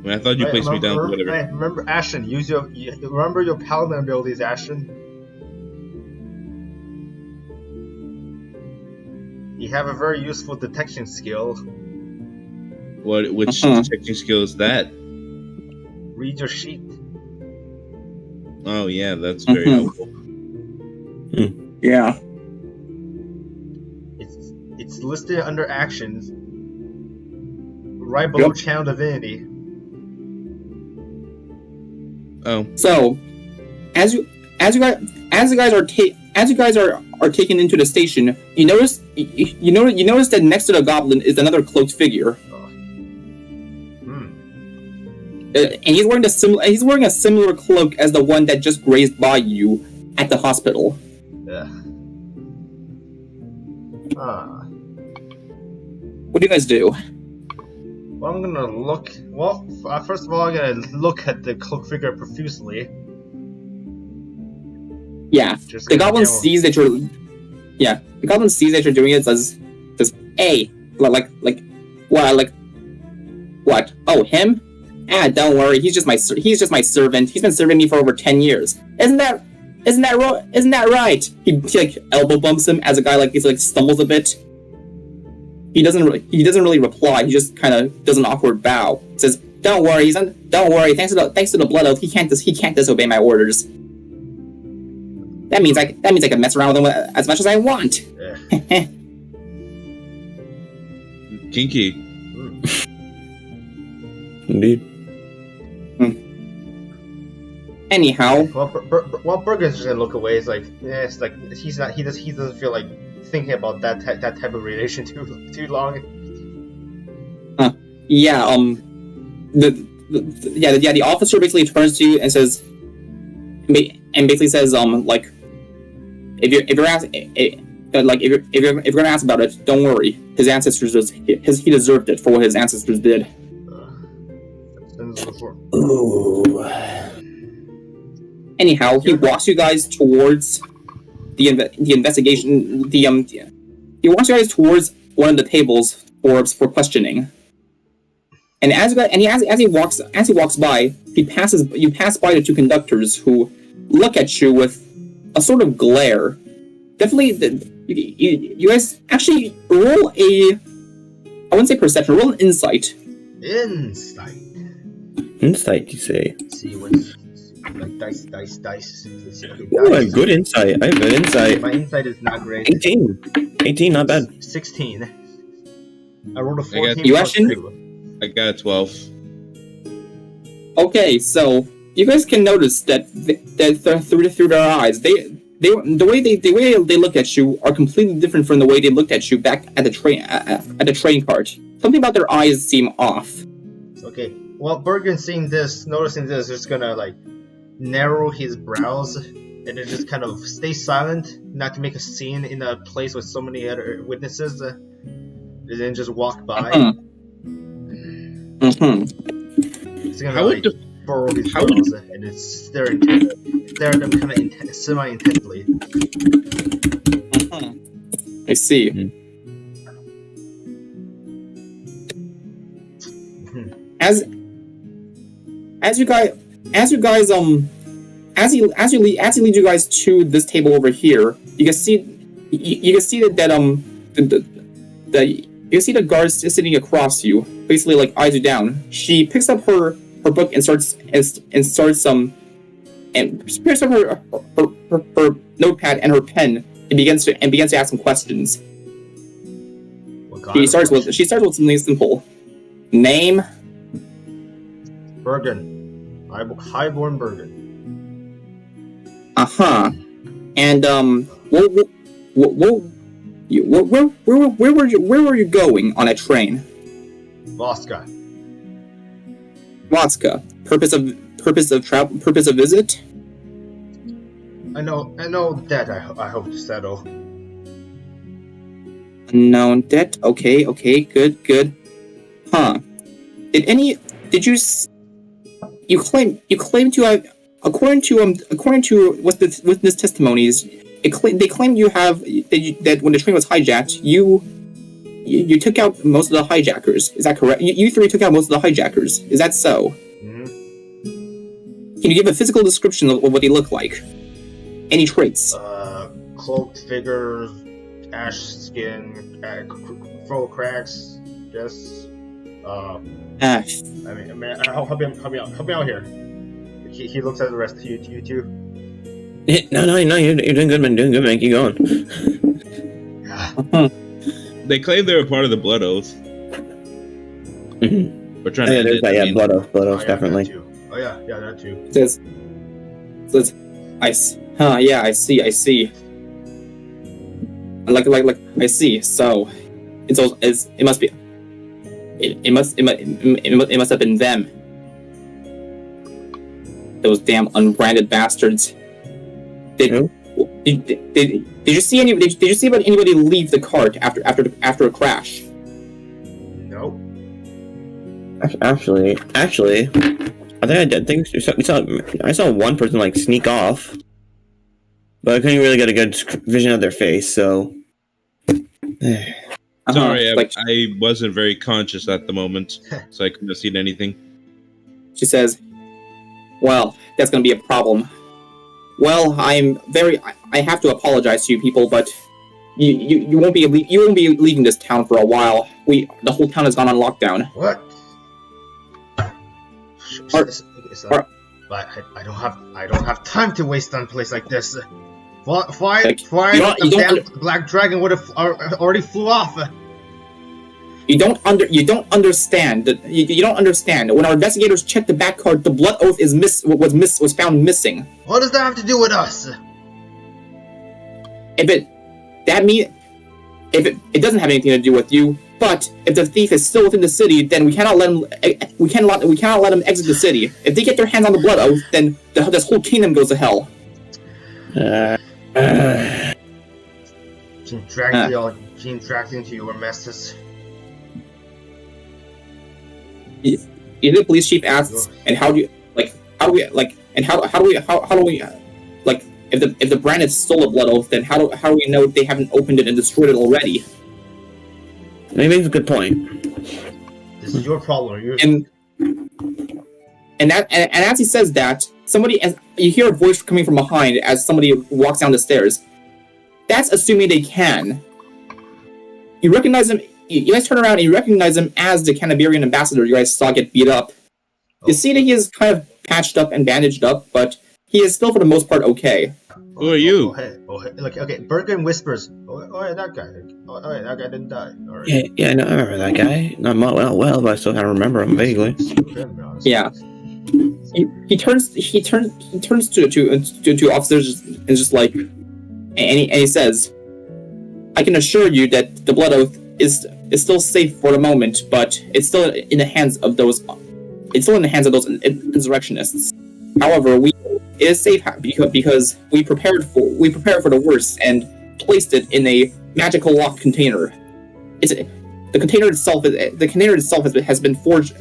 mean, I thought you placed me down. Whatever. Remember, Ashton. Remember your paladin abilities, Ashton. You have a very useful detection skill. Which detecting skill is that? Read your sheet. Oh yeah, that's very helpful. Yeah. It's listed under actions, right below channel divinity. Oh. So, as you guys are taken into the station, you notice that next to the goblin is another cloaked figure. And he's wearing a similar cloak as the one that just grazed by you at the hospital. Yeah. What do you guys do? Well, I'm gonna look. Well, first of all, I'm gonna look at the cloak figure profusely. Yeah, the goblin sees that you're. Yeah, the goblin sees that you're doing it. Says, "Hey, like, what? Oh, him? Don't worry. He's just my servant. He's been serving me for over 10 years. Isn't that right?" He like elbow bumps him as a guy like stumbles a bit. He doesn't really reply. He just kind of does an awkward bow. Says, "Don't worry. Don't worry. Thanks to the blood oath, he can't disobey my orders. That means I can mess around with him as much as I want." Yeah. Kinky. Indeed. Anyhow, Well, Bergen's just gonna look away. It's like, yeah, it's like he doesn't feel like thinking about that type of relation too long. Yeah. The officer basically turns to you and says, like, if you're gonna ask about it, don't worry. His ancestors he deserved it for what his ancestors did. Ooh. Anyhow, he walks you guys towards the investigation. He walks you guys towards one of the tables for questioning. And as he walks by, you pass by the two conductors who look at you with a sort of glare. Definitely, you guys actually roll I wouldn't say perception, roll an insight. Insight, you say? Let's see what's like dice. Let's see, okay, Ooh, a good insight. I have good insight. My insight is not great. 18, not bad. 16. I rolled a 14. You actually? I got a 12. Okay, so you guys can notice that through their eyes, the way they look at you are completely different from the way they looked at you back at the train cart. Something about their eyes seem off. Okay, well, Bergen noticing this, is gonna like narrow his brows and then just kind of stay silent, not to make a scene in a place with so many other witnesses, and then just walk by. He's gonna furrow his brows and it's stare at them kind of semi-intently. I see. As he leads you guys to this table over here, you can see the guard sitting across you, basically like eyes you down. She picks up her book and starts picks up her notepad and her pen and begins to ask some questions. She starts with something simple. Name? Bergen. Highborn Bergen. And where were you going on that train? Voska. Purpose of travel. Purpose of visit. I know that I hope to settle. Unknown debt. Okay. Good. You claim to have, according to witness testimonies, they claim you have that when the train was hijacked, you took out most of the hijackers. Is that correct? You three took out most of the hijackers. Is that so? Mm-hmm. Can you give a physical description of what they look like? Any traits? Cloaked figures, ash skin, full of cracks. Yes. Ash. I mean, help me out here. He looks at the rest of you two. No, you're doing good, man. Keep going. They claim they were part of the Blood Oath. Mm-hmm. We're trying to end it. Blood Oath, definitely. That too. Says, I see. Like, I see. So, it must be. It must have been them. Those damn unbranded bastards. Did you see anybody leave the cart after a crash? Nope. Actually, I saw one person like sneak off, but I couldn't really get a good vision of their face. So, sorry, I wasn't very conscious at the moment, so I couldn't have seen anything. She says, "Well, that's going to be a problem. Well, I have to apologize to you people, but you won't be leaving this town for a while. The whole town has gone on lockdown." What? I don't have time to waste on a place like this. Why the damn black dragon would have already flew off? You don't understand that you don't understand. When our investigators checked the back card, the blood oath was found missing. What does that have to do with us? It doesn't have anything to do with you. But if the thief is still within the city, then we cannot let him. We cannot let him exit the city. If they get their hands on the blood oath, then this whole kingdom goes to hell. Being dragged into your messes. The police chief asks, and how do we if the brand stole a blood oath, then how do we know they haven't opened it and destroyed it already? He makes a good point. This is your problem. And as he says that, you hear a voice coming from behind as somebody walks down the stairs. That's assuming they can. You recognize him. You guys turn around and you recognize him as the Canterburyan ambassador you guys saw get beat up. You see that he is kind of patched up and bandaged up, but he is still for the most part okay. Who are you? Okay. Bergen whispers. That guy. That guy didn't die. Right. Yeah, no, I remember that guy. Not well, but I still kind of remember him vaguely. Yeah. He turns to officers and just like, and he says, "I can assure you that the blood oath is still safe for the moment, but it's still in the hands of those. It's still in the hands of those insurrectionists. However, it is safe because we prepared for the worst and placed it in a magical locked container. The container itself has been forged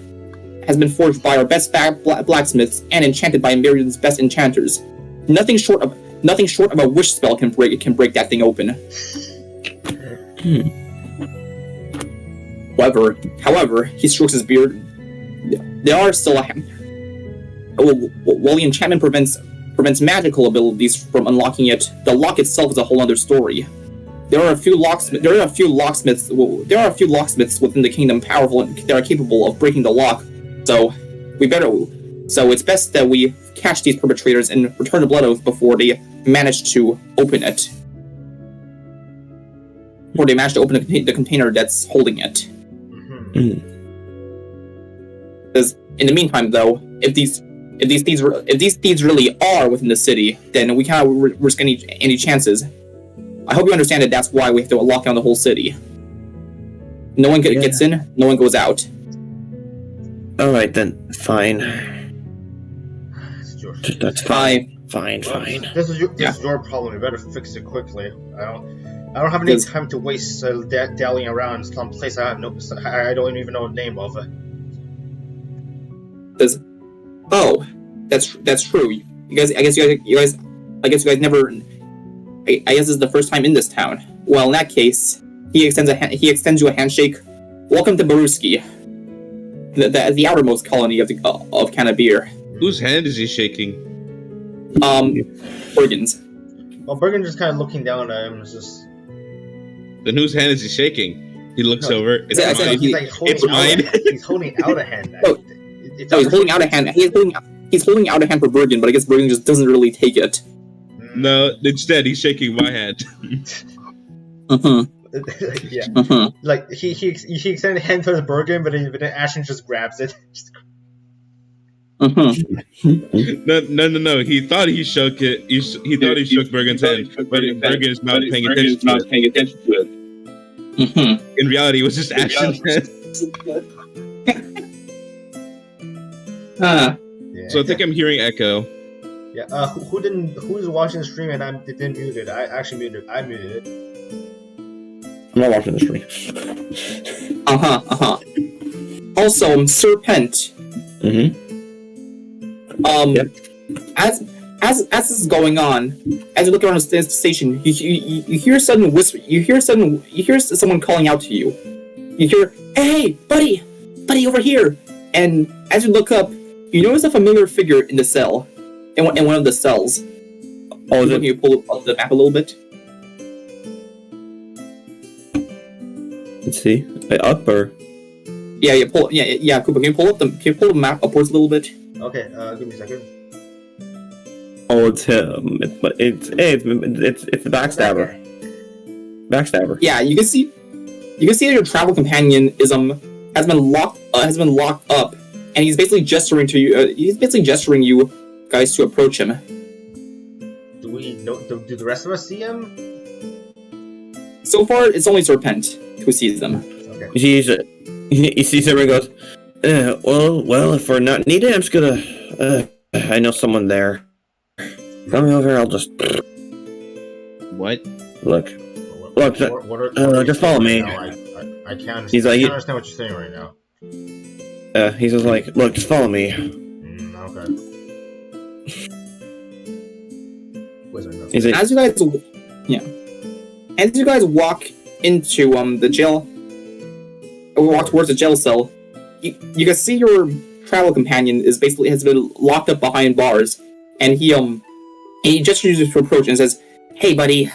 by our best blacksmiths and enchanted by Miriam's best enchanters. Nothing short of a wish spell can break that thing open." However, he strokes his beard. There are still while the enchantment prevents magical abilities from unlocking it, the lock itself is a whole other story. There are a few locksmiths within the kingdom powerful and that are capable of breaking the lock. So it's best that we catch these perpetrators and return the blood oath before they manage to open it. Before they manage to open the container that's holding it. Because in the meantime, though, if these thieves really are within the city, then we cannot risk any chances. I hope you understand that that's why we have to lock down the whole city. No one gets in, no one goes out. All right then, fine. That's fine. Fine. This is your problem. You better fix it quickly. I don't have any time to waste dallying around some place I don't even know the name of. That's true. I guess you guys never. I guess this is the first time in this town. Well, in that case, he extends you a handshake. Welcome to Baruski, the outermost colony of Canterbury. Whose hand is he shaking? Bergen's. Well, Bergen just kind of looking down at him. Just. Then whose hand is he shaking? He looks over. It's mine. He's holding out a hand. He's holding out a hand. He's holding out a hand for Bergen, but I guess Bergen just doesn't really take it. No, instead he's shaking my hand. Yeah. Like he extended a hand towards Bergen, but then Ashton just grabs it. No. He thought he shook it. He thought he shook Bergen's hand, but Bergen is not paying attention to it. In reality, it was just Ashton's hand. So I think I'm hearing echo. Yeah. Who's watching the stream and I didn't mute it? I actually muted it. I muted it. I'm not watching the stream. Also, Serpent. Yep. As this is going on, as you look around the station, you hear a sudden whisper. You hear someone calling out to you. You hear, "Hey, buddy, over here!" And as you look up, you notice a familiar figure in the cell, in one of the cells. Oh, can you pull up the map a little bit? Let's see. Up or? Yeah. Cooper, can you pull the map upwards a little bit? Okay. Give me a second. Oh, it's him. It's the backstabber. Backstabber. Yeah, you can see. you can see that your travel companion is has been locked up, and he's basically gesturing to you. He's basically gesturing you guys to approach him. Do we know? Do the rest of us see him? So far, it's only Serpent who sees them. Okay. He sees everyone and goes, well, if we're not needed, I'm just gonna, I know someone there. Come over, I'll just... What? Look, just follow me. I can't understand, He's like, I can't understand what you're saying right now. He's just like, look, just follow me. Okay. He's like, as you guys walk into the jail, or walk towards the jail cell, you can see your travel companion has been locked up behind bars, and he gestures to approach and says, "Hey, buddy.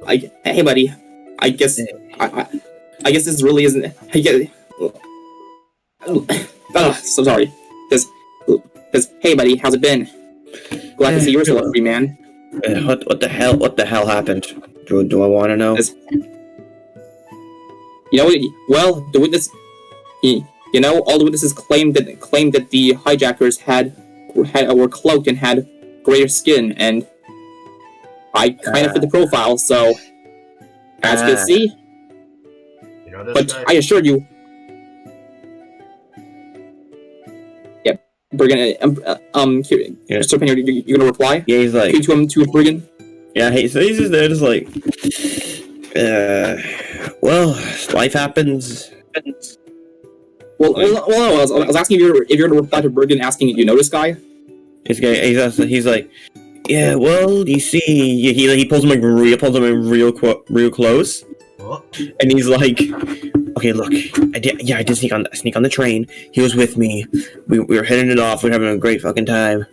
I guess this really isn't. So sorry. Says, hey, buddy, how's it been? Glad to see you're still a free man." What the hell happened? Do I want to know? Well, the witness, all the witnesses claimed that the hijackers were cloaked and had grayer skin, and I kind of fit the profile. So, as you can see, but guy? I assure you, Brigand, Serpent, you're gonna reply? Yeah, he's like to Brigand. Yeah, he's just there, just like, well, life happens. Well, I was asking if you're gonna reply to Brigand asking, you know this guy? He's like, yeah, well, you see, he pulls him real close, and he's like, okay, look, I did sneak on the train. He was with me. We were hitting it off. We were having a great fucking time,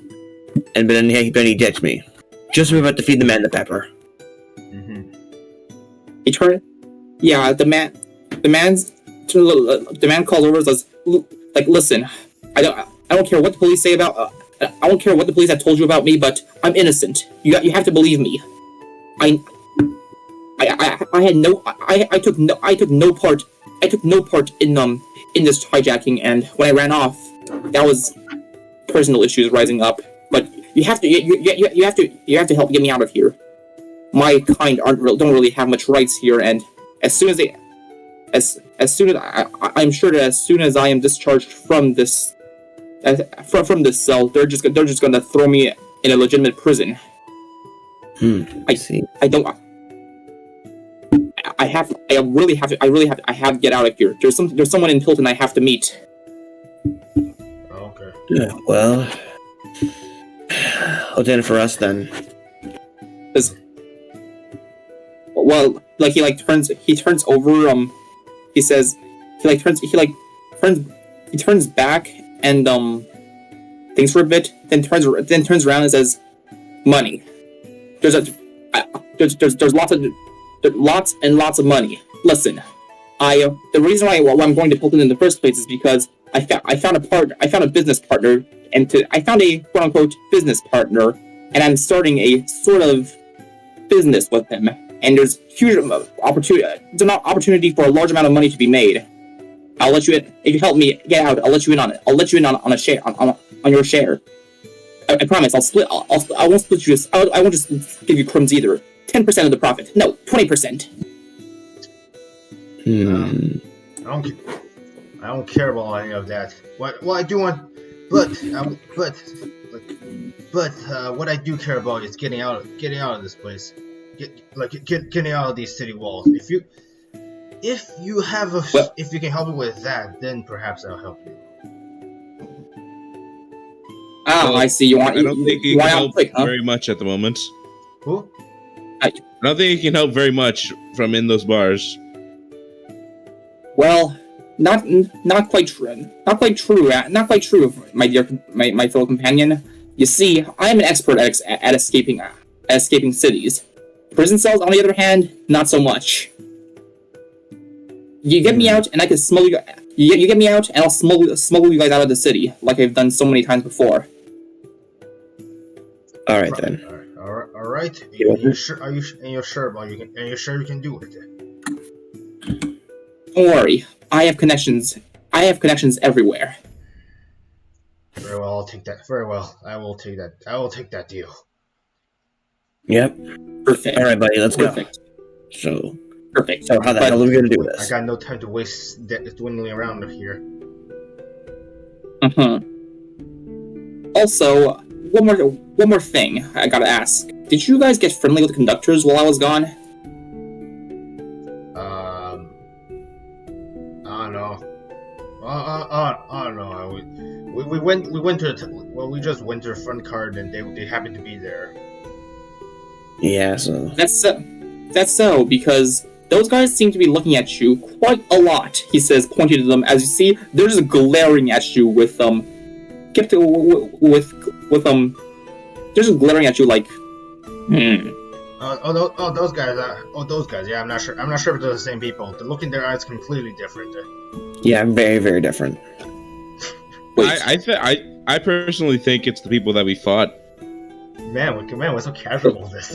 and then he ditched me. Just as we were about to feed the man the pepper. Mm-hmm. The man calls over and says, like, listen, I don't care what the police say about. I don't care what the police have told you about me, but I'm innocent. You have to believe me. I took no part in this hijacking, and when I ran off, that was personal issues rising up. But you have to help get me out of here. My kind don't really have much rights here, and I'm sure that as soon as I am discharged from this cell, they're just gonna throw me in a legitimate prison. I see. I really have to get out of here. There's someone in Hilton I have to meet. Okay. Yeah, well, what's in it for us then? Well, like he turns over. He says he turns back and thinks for a bit, then turns around and says, "Money. There's lots and lots of money. Listen, the reason why I'm going to Hilton in the first place is because I found a business partner, I found a quote unquote business partner, and I'm starting a sort of business with him. And there's huge opportunity for a large amount of money to be made. I'll let you in if you help me get out. I'll let you in on it. I'll let you in on a share on your share. I promise. I won't split you. I won't just give you crumbs either. 10% of the profit. No, 20%. I don't care about any of that. What I do want, but what I do care about is getting out of this place. Getting out of these city walls. If you can help me with that, then perhaps I'll help you. Well, I see. I don't think he can help very much at the moment. Who? I don't think he can help very much from in those bars. Well, not quite true. Not quite true, my dear, my fellow companion. You see, I am an expert at escaping cities. Prison cells, on the other hand, not so much. You get me out, and I can smuggle you. You get me out, and I'll smuggle you guys out of the city, like I've done so many times before. All right then. All right. You're sure? Are you sure about you can do it? Don't worry. I have connections. I have connections everywhere. Very well, I'll take that. Very well, I will take that. I will take that deal. Yep. Perfect. All right, buddy, let's Perfect. go. Perfect. So how the hell are we gonna do this? I got no time to waste dwindling around here. Also, one more thing I gotta ask. Did you guys get friendly with the conductors while I was gone? I don't know. I don't know. We went to we just went to the front card and they happened to be there. Yeah, so That's so because those guys seem to be looking at you quite a lot. He says, pointing to them. As you see, they're just glaring at you with they're just glaring at you like, those guys. Yeah, I'm not sure if they're the same people. The look in their eyes completely different. yeah, very, very different. Wait. I personally think it's the people that we fought. Man, we're so casual with this.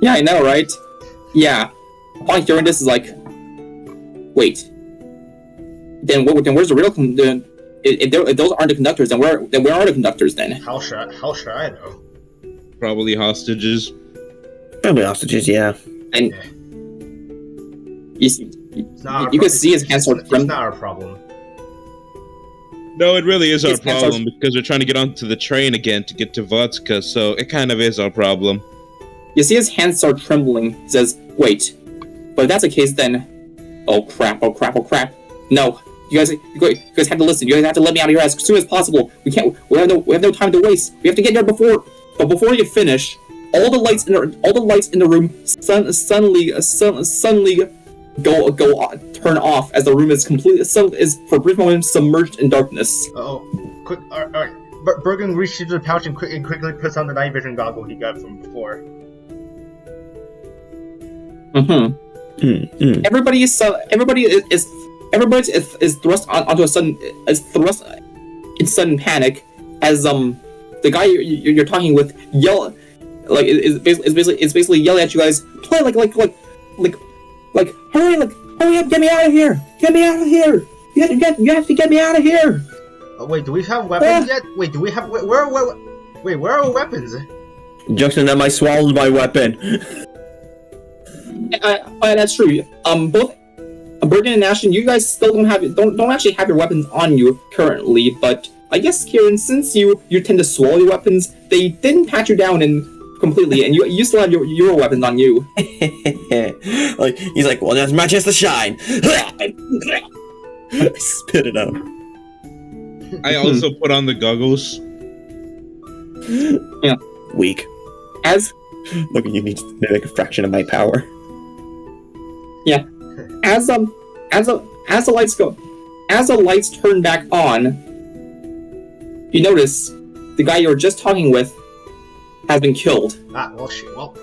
Yeah, I know, right? Yeah. Upon hearing this is like, wait. Then where's the real? If those aren't the conductors, then where are the conductors then? How should I know? Probably hostages. Probably hostages, yeah. And you can see his hands start It's trembling. not our problem. No, it really is our His hands problem because we're trying to get onto the train again to get to Vodka, so it kind of is our problem. You see his hands start trembling. He says, "Wait, but if that's the case, then, oh crap! No, you guys have to listen. You guys have to let me out of here as soon as possible. We have no time to waste. We have to get there before. But before you finish, all the lights in the room suddenly turn off as the room is for a brief moment submerged in darkness." Quick! All right. Bergen reaches into the pouch and quickly puts on the night vision goggle he got from before. Everybody is thrust onto thrust in sudden panic as the guy you're talking with is basically yelling at you guys. Play like hurry up, get me out of here! You have to get me out of here! Oh, wait, do we have weapons yet? Wait, do we have where are our weapons? Junction, that might swallow my weapon. That's true. Both Bergen and Ashton, you guys still don't actually have your weapons on you currently, but I guess Kieran, since you tend to swallow your weapons, they didn't pat you down completely, and you still have your weapons on you. Like he's like, well, that's my chance to shine. Spit it out. I also put on the goggles. Yeah. Weak. Look, you need to make a fraction of my power. Yeah. As the lights turn back on, you notice the guy you were just talking with has been killed. Well, shit. Well,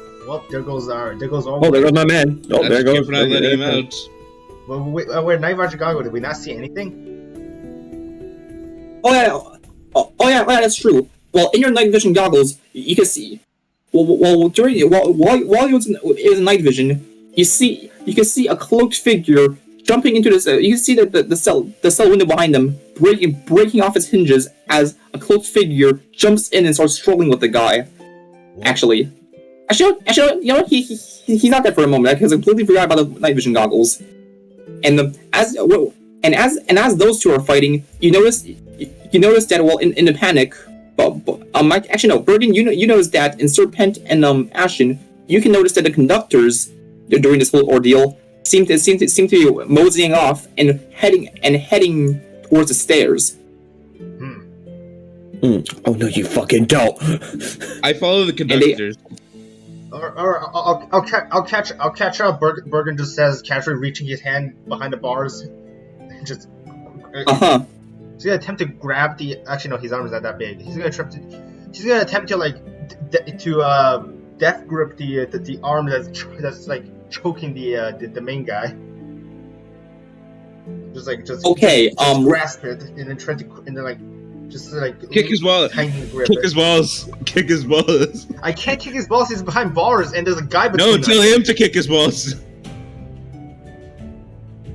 there goes our. Oh, there goes my man. Oh, there goes. We're not letting him out. Well, we're night vision goggle. Did we not see anything? Oh yeah, that's true. Well, in your night vision goggles, you can see. While you're in night vision, you can see a cloaked figure jumping into this. You can see that the cell window behind them breaking off its hinges as a cloaked figure jumps in and starts struggling with the guy. Actually, you know, he's not dead for a moment because I completely forgot about the night vision goggles. And as those two are fighting, you notice that in the panic. Actually no, Bergen, you notice that in Serpent and Ashton, you can notice that the conductors during this whole ordeal seem to be moseying off and heading towards the stairs. Oh no, you fucking don't! I follow the conductors. I'll catch up. Bergen just says, casually reaching his hand behind the bars, and just. He's gonna attempt to grab the. Actually, no, his arm is not that big. He's gonna attempt to death grip the arm that's like choking the main guy. Just grasp it and then try to kick his wallet. Kick his balls. I can't kick his balls. He's behind bars and there's a guy between No, us. tell him to kick his balls.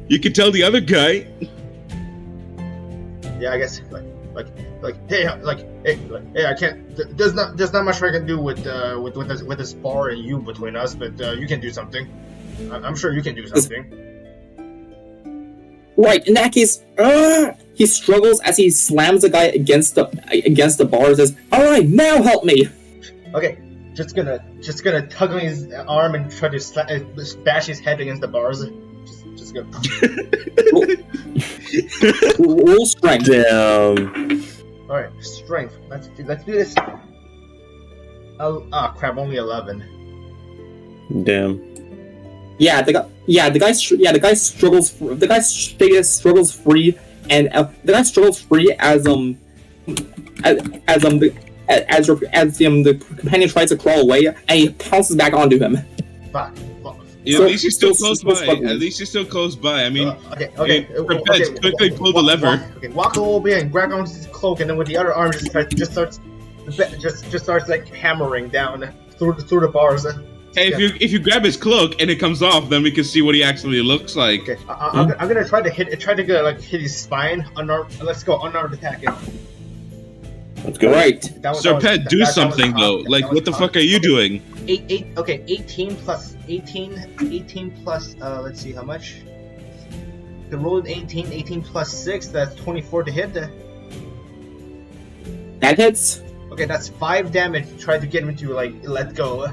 You can tell the other guy. Yeah, I guess hey, I can't. There's not much I can do with this bar and you between us, but you can do something. I'm sure you can do something. Right. In that case, he struggles as he slams the guy against the bar and says, "All right, now help me." Okay, just gonna tug on his arm and try to bash his head against the bars. Just go. Roll strength. Damn. All right, strength. Let's do this. Crap! Only 11. Damn. The guy struggles free, and the guy struggles free as the companion tries to crawl away, and he pounces back onto him. Fuck. Yeah, So- at least you're still so- close so by. struggling. At least you're still close by. I mean, Okay. Quickly pull the lever. Walk a little bit and grab onto his cloak, and then with the other arm just starts like hammering down through the bars. Hey, if you grab his cloak and it comes off, then we can see what he actually looks like. Okay, I'm gonna try to hit his spine. Let's go unarmed attack him. Let's go. Right. Serpent, do something though. Like, what the fuck are you doing? 18 plus. Let's see how much. The roll is 18 plus 6. That's 24 to hit. That hits. Okay, that's 5 damage. Try to get him to let go.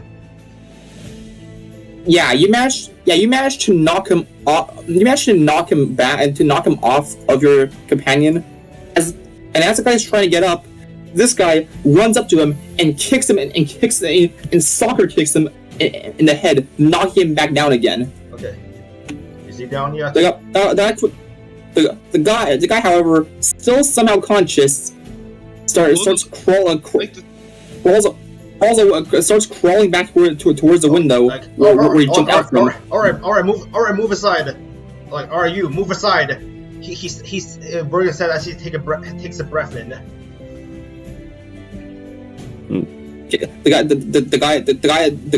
Yeah, you managed to knock him off. You managed to knock him back and to knock him off of your companion. As the guy's trying to get up, this guy runs up to him and kicks him and soccer kicks him in the head, knocking him back down again. Okay. Is he down yet? The guy, however, still somehow conscious, starts crawling. Starts crawling back towards the window where he jumped out from. All right, move aside. Alright, you move aside. He's Bergen said as he takes a breath in. The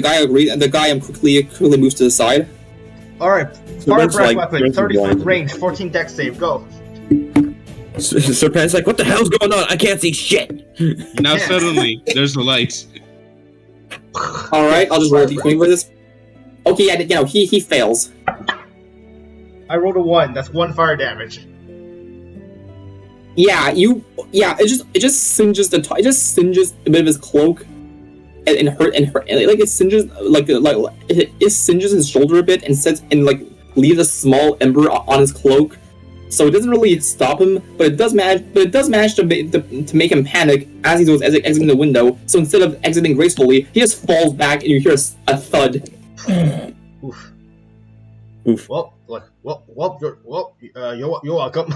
guy agreed, and the guy quickly moves to the side. All right, fire breath weapon, 30-foot range, 14 dex save, go. Serpent's like, what the hell's going on? I can't see shit. Now suddenly there's the lights. All right, I'll just roll a d20 for this. Okay, yeah, he fails. I rolled a 1. That's 1 fire damage. It just singes a bit of his cloak, and it singes his shoulder a bit and leaves a small ember on his cloak. So it doesn't really stop him, but it does manage to make him panic as he was exiting the window. So instead of exiting gracefully, he just falls back, and you hear a thud. Oof. Oof. Well, you're welcome.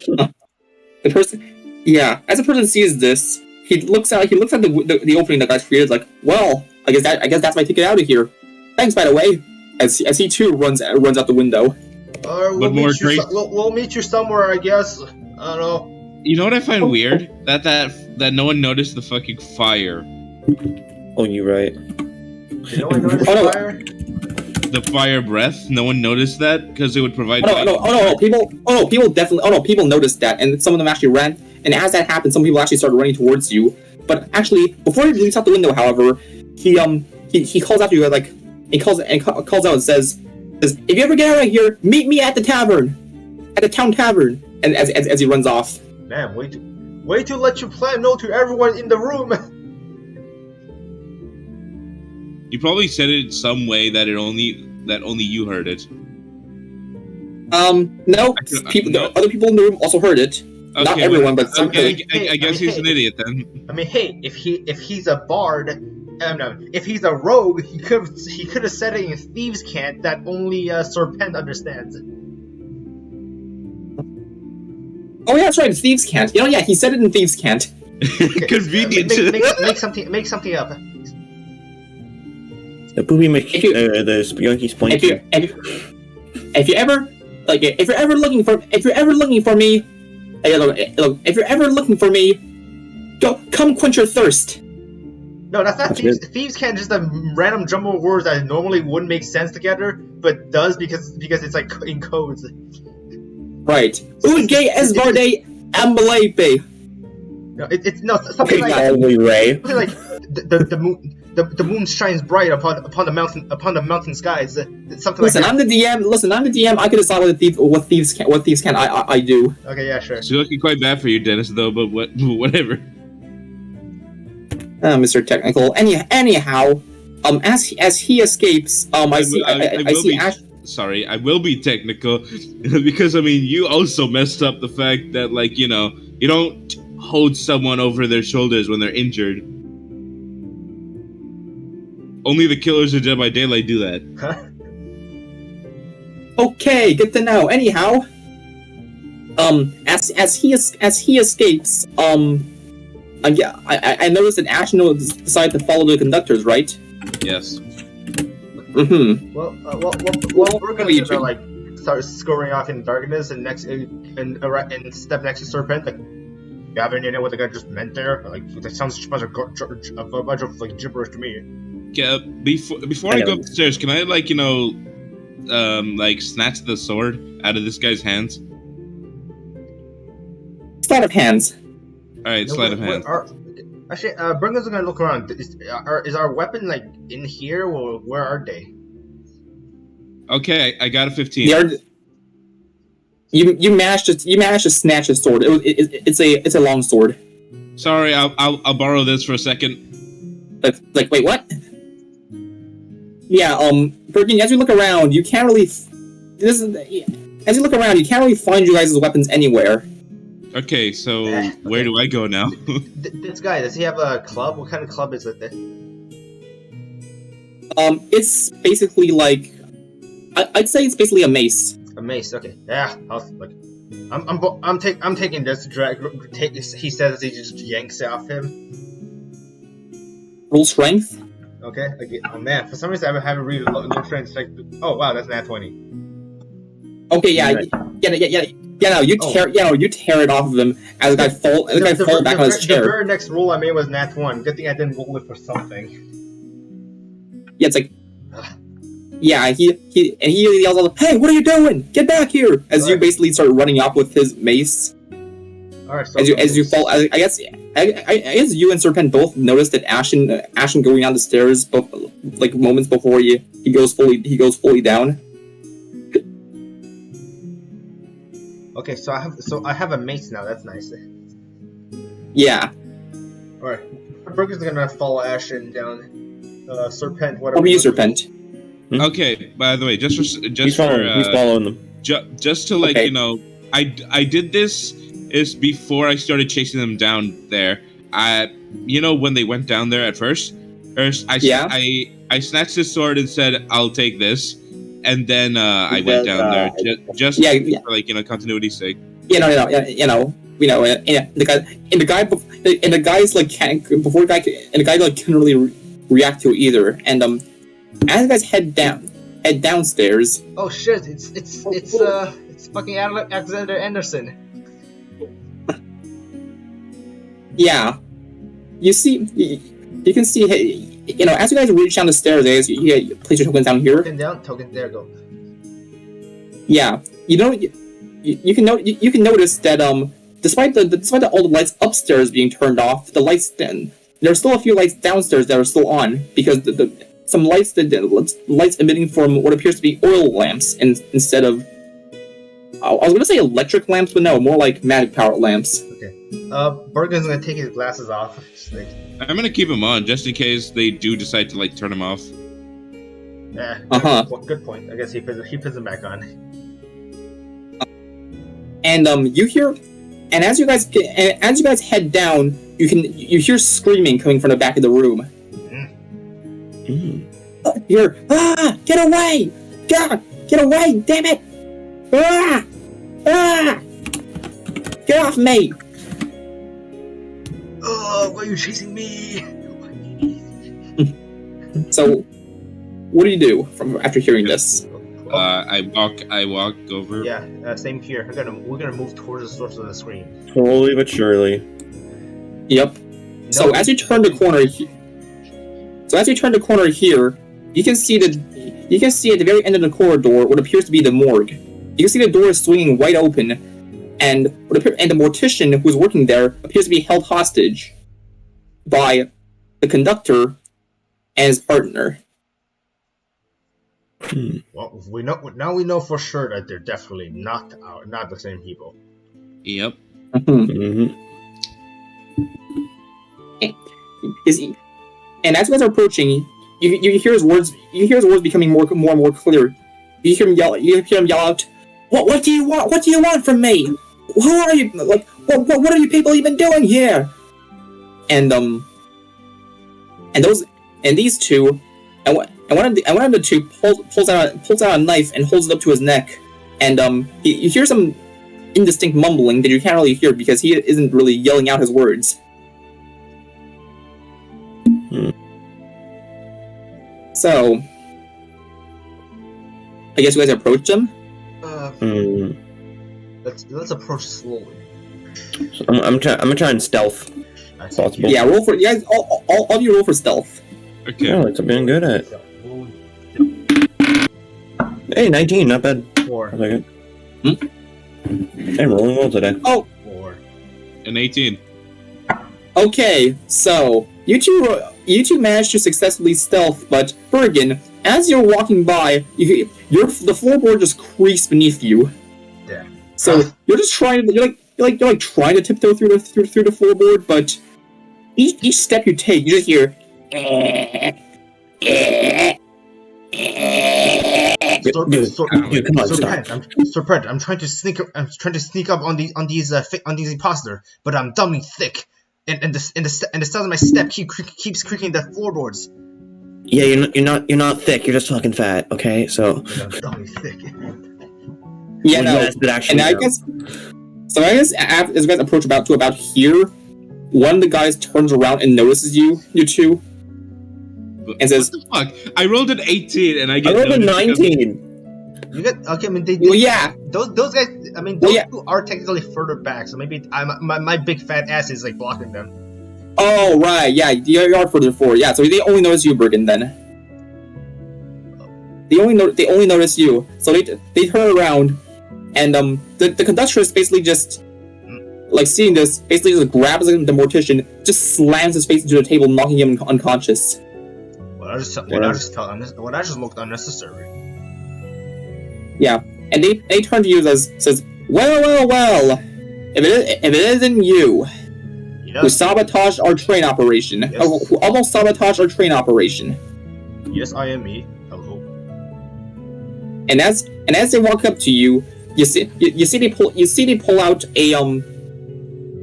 The person, as the person sees this, he looks at the opening that guy's created. Like, well, I guess that's my ticket out of here. Thanks, by the way. As he too runs out the window. We'll meet you somewhere, I guess. I don't know. You know what I find weird? That no one noticed the fucking fire. Oh, you're right. No one noticed the fire? The fire breath. No one noticed that because it would provide. People noticed that, and some of them actually ran. And as that happened, some people actually started running towards you. But actually, before he leaps out the window, however, he calls out to you calls out and says, "If you ever get out of here, meet me at the town tavern." And as he runs off. Man, wait to let your plan know to everyone in the room. You probably said it in some way that only you heard it. No. Other people in the room also heard it. Okay, not everyone, but some. Okay, I guess he's an idiot then. I mean, hey, if he's a bard, if he's a rogue, he could have said it in Thieves' Cant that only Serpent understands. Oh yeah, that's right. It's Thieves' Cant. He said it in Thieves' Cant. Convenient. Make something up. The booby the Spionky's point. If you're ever looking for me, come quench your thirst. No, that's not thieves. Thieves can't just random jumble words that normally wouldn't make sense together, but does because it's like in codes. Right. Unge esvarde ambalepe. No, it's something like something like the moon shines bright upon the mountain skies. Something Listen, like that. I'm the DM. Listen, I'm the DM. I can decide what thieves can. I do. Okay, yeah, sure. It's looking quite bad for you, Dennis, though. But whatever. Mr. Technical. Anyhow, as he escapes, I see Ash. Sorry, I will be technical because I mean you also messed up the fact that like you don't hold someone over their shoulders when they're injured. Only the killers of Dead by Daylight do that. Huh? Okay, good to know. Anyhow, as he escapes, I noticed that Ash decided to follow the conductors, right? Yes. Mm-hmm. Well, we're gonna like start scurrying off in darkness and step next to Serpent. Like, you have any idea what the guy just meant there? Like, that sounds a bunch of like gibberish to me. Yeah. Before I go upstairs, can I like snatch the sword out of this guy's hands? Sleight of hands. All right, sleight of hands. Actually, Brunga's gonna look around. Is our weapon like in here, or where are they? Okay, I got a 15. You managed to snatch a sword. It's a long sword. Sorry, I'll borrow this for a second. Like wait, what? Yeah, Bergen, as you look around, you can't really. As you look around, you can't really find you guys' weapons anywhere. Okay, so where do I go now? This guy, does he have a club? What kind of club is it? It's basically like, I'd say it's basically a mace. A mace, okay. Yeah, I'm taking this. He says as he just yanks it off him. Roll strength. Okay. Oh man, for some reason I haven't really low strength. Like, oh wow, that's nat 20. Okay, yeah. No, you tear it off of him as the guy falls back on his chair. The very next roll I made was nat 1. Good thing I didn't roll it for something. Yeah, it's like, yeah, he yells out, "Hey, what are you doing? Get back here!" As you basically start running up with his mace. All right. So as you fall, I guess you and Serpent both noticed that Ashen going down the stairs, like moments before he goes fully down. Okay, so I have a mace now. That's nice. Yeah. All right. Brooke is gonna follow Ashen down. Serpent. Whatever. Over you, Serpent. Okay. By the way, he's following them. Just to like I did this is before I started chasing them down there. When they went down there at first I snatched this sword and said I'll take this. And then I went down there just for like continuity's sake. The guy couldn't really react to it either. And as you guys head downstairs. Oh shit! It's fucking Alexander Anderson. Yeah, you can see. As you guys reach down the stairs, you place your tokens down here. Token, there go. Yeah, you can notice that despite all the lights upstairs being turned off, there's still a few lights downstairs that are still on because some lights emitting from what appears to be oil lamps instead of I was gonna say electric lamps, but no, more like magic powered lamps. Okay. Bergen's gonna take his glasses off. I'm gonna keep them on just in case they do decide to like turn them off. Yeah. Well, good point. I guess he puts them back on. And you hear, and as you guys head down, you hear screaming coming from the back of the room. You're get away! Get away! Damn it! Get off me! Oh, why are you chasing me? So, what do you do after hearing this? I walk over. Yeah, same here. We're gonna move towards the source of the scream. Slowly but surely. Yep. So as you turn the corner, So as you turn the corner here, you can see at the very end of the corridor what appears to be the morgue. You can see the door is swinging wide open, and the mortician who's working there appears to be held hostage by the conductor and his partner. Well, we know for sure that they're definitely not the same people. Yep. And as you guys are approaching, you hear his words. You hear his words becoming more and more clear. You hear him yell. You hear him yell out, "What do you want? What do you want from me? Who are you? Like, what are you people even doing here?" And these two, and one of the two pulls out a knife and holds it up to his neck, and you hear some indistinct mumbling that you can't really hear because he isn't really yelling out his words. So, I guess you guys approach him. Let's approach slowly. So I'm gonna try and stealth. Possible. Yeah, roll for you guys. All of you roll for stealth. Okay. Yeah, that's being good at. Hey, 19, not bad. 4. I'll take it. Hey, I'm rolling well today. Oh, 4. An 18. okay. So you two managed to successfully stealth, but Bergen, as you're walking by, the floorboard just creaks beneath you. Yeah. So you're just trying to you're trying to tiptoe through the floorboard, but each step you take, you just hear. Serpent, I'm trying to sneak up on these imposters, but I'm dumbly thick, and the sound of my step keeps creaking the floorboards. Yeah, you're not thick. You're just fucking fat. Okay, so. I'm dumbly thick. Yeah, no. And I guess as you guys approach about here, one of the guys turns around and notices you two, and says, "What the fuck? I rolled an 18 and I rolled a 19." You get okay. I mean, well, yeah. Those guys. I mean, those two are technically further back, so maybe my big fat ass is like blocking them. Oh right, yeah, you are further forward. Yeah, so they only notice you, Bergen. Then they only notice you. So they turn around, and the conductress basically just. Like seeing this, basically just grabs the mortician, just slams his face into the table, knocking him unconscious. What I just looked unnecessary. Yeah, and they turn to you says, well, if it isn't you, who sabotaged our train operation, who almost sabotaged our train operation. Yes, I am me. Hello. And as they walk up to you, you see they pull out a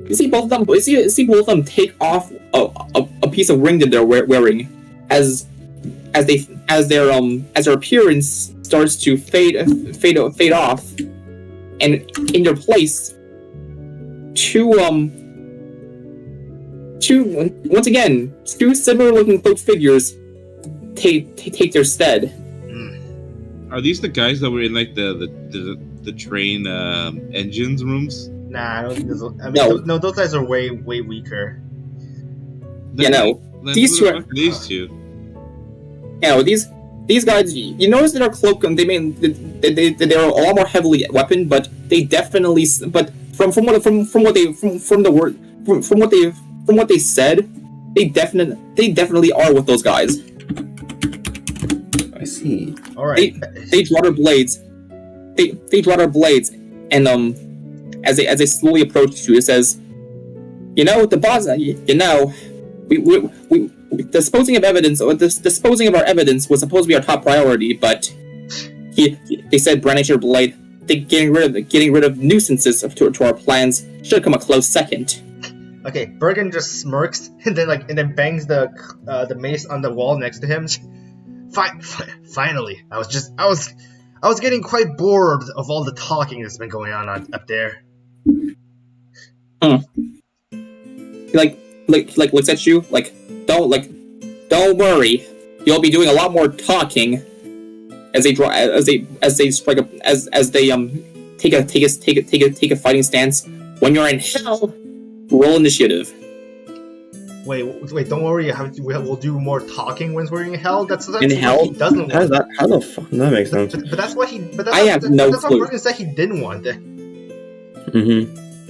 You see both of them take off a piece of ring that they're wearing, as their appearance starts to fade off, and in their place, two similar looking cloaked figures take their stead. Are these the guys that were in like the train engines rooms? Nah, I don't think No. those guys are way weaker. These two. These two. These guys. You notice that our cloak. They're a lot more heavily weaponed, but they definitely. But from what they said, they definitely are with those guys. I see. All right. They draw their blades. They draw their blades, and as they slowly approach you, it says, the boss. We disposing of evidence, or disposing of our evidence was supposed to be our top priority, but they said brandishing your blade, getting rid of nuisances to our plans should come a close second. Okay, Bergen just smirks and then bangs the mace on the wall next to him. Finally, I was getting quite bored of all the talking that's been going on up there. He looks at you don't worry, you'll be doing a lot more talking as they take a fighting stance. When you're in hell, roll initiative. Wait, don't worry. We'll do more talking when we're in hell. That's In hell? He doesn't How want. the fuck? That makes sense. But that's what he. But I have no that's clue. what Bergen said he didn't want.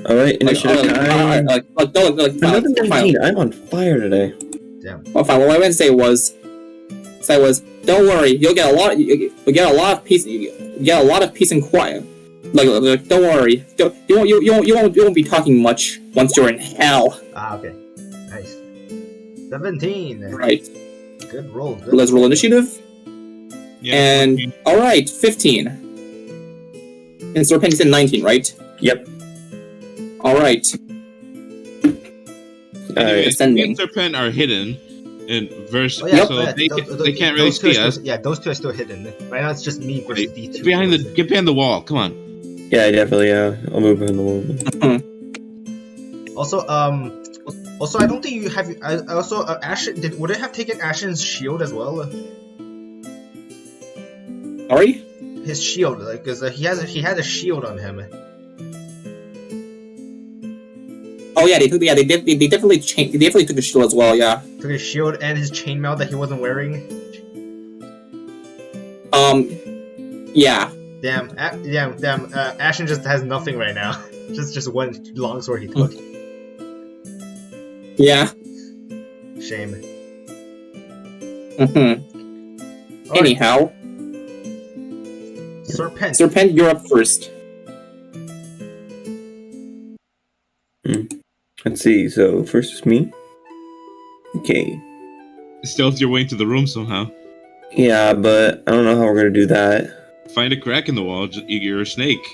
All right, initiative time. Another 19. I'm on fire today. Damn. Well, fine. What I meant to say was, don't worry, you'll get a lot of peace. You get a lot of peace and quiet. Like don't worry, you won't be talking much once you're in hell. Ah, okay, nice. 17. Right. Good roll. Good. Let's roll initiative. Yeah, And 14. all right, 15. And Serpent's in 19, right? Yep. All right. Anyways, ascending. me and Serpent are hidden in verse, Oh, yeah, so yeah, they can't really those two are see us. still, yeah, those two are still hidden. Right now it's just me versus Wait, D2. get behind the wall. Come on. Yeah, definitely. I'll move in the wall. Also, I don't think you have. Also, Ashen. Would it have taken Ashen's shield as well? Sorry? His shield, like, cause he had a shield on him. Oh yeah, they definitely changed. They definitely took the shield as well. Yeah. Took his shield and his chainmail that he wasn't wearing. Yeah. Damn. Ashen just has nothing right now. just one longsword he took. Yeah. Shame. Mm-hmm. Alright, Anyhow, Serpent, you're up first. Let's see. So first is me. Okay. Stealth your way into the room somehow. Yeah, but I don't know how we're gonna do that. Find a crack in the wall. You're a snake.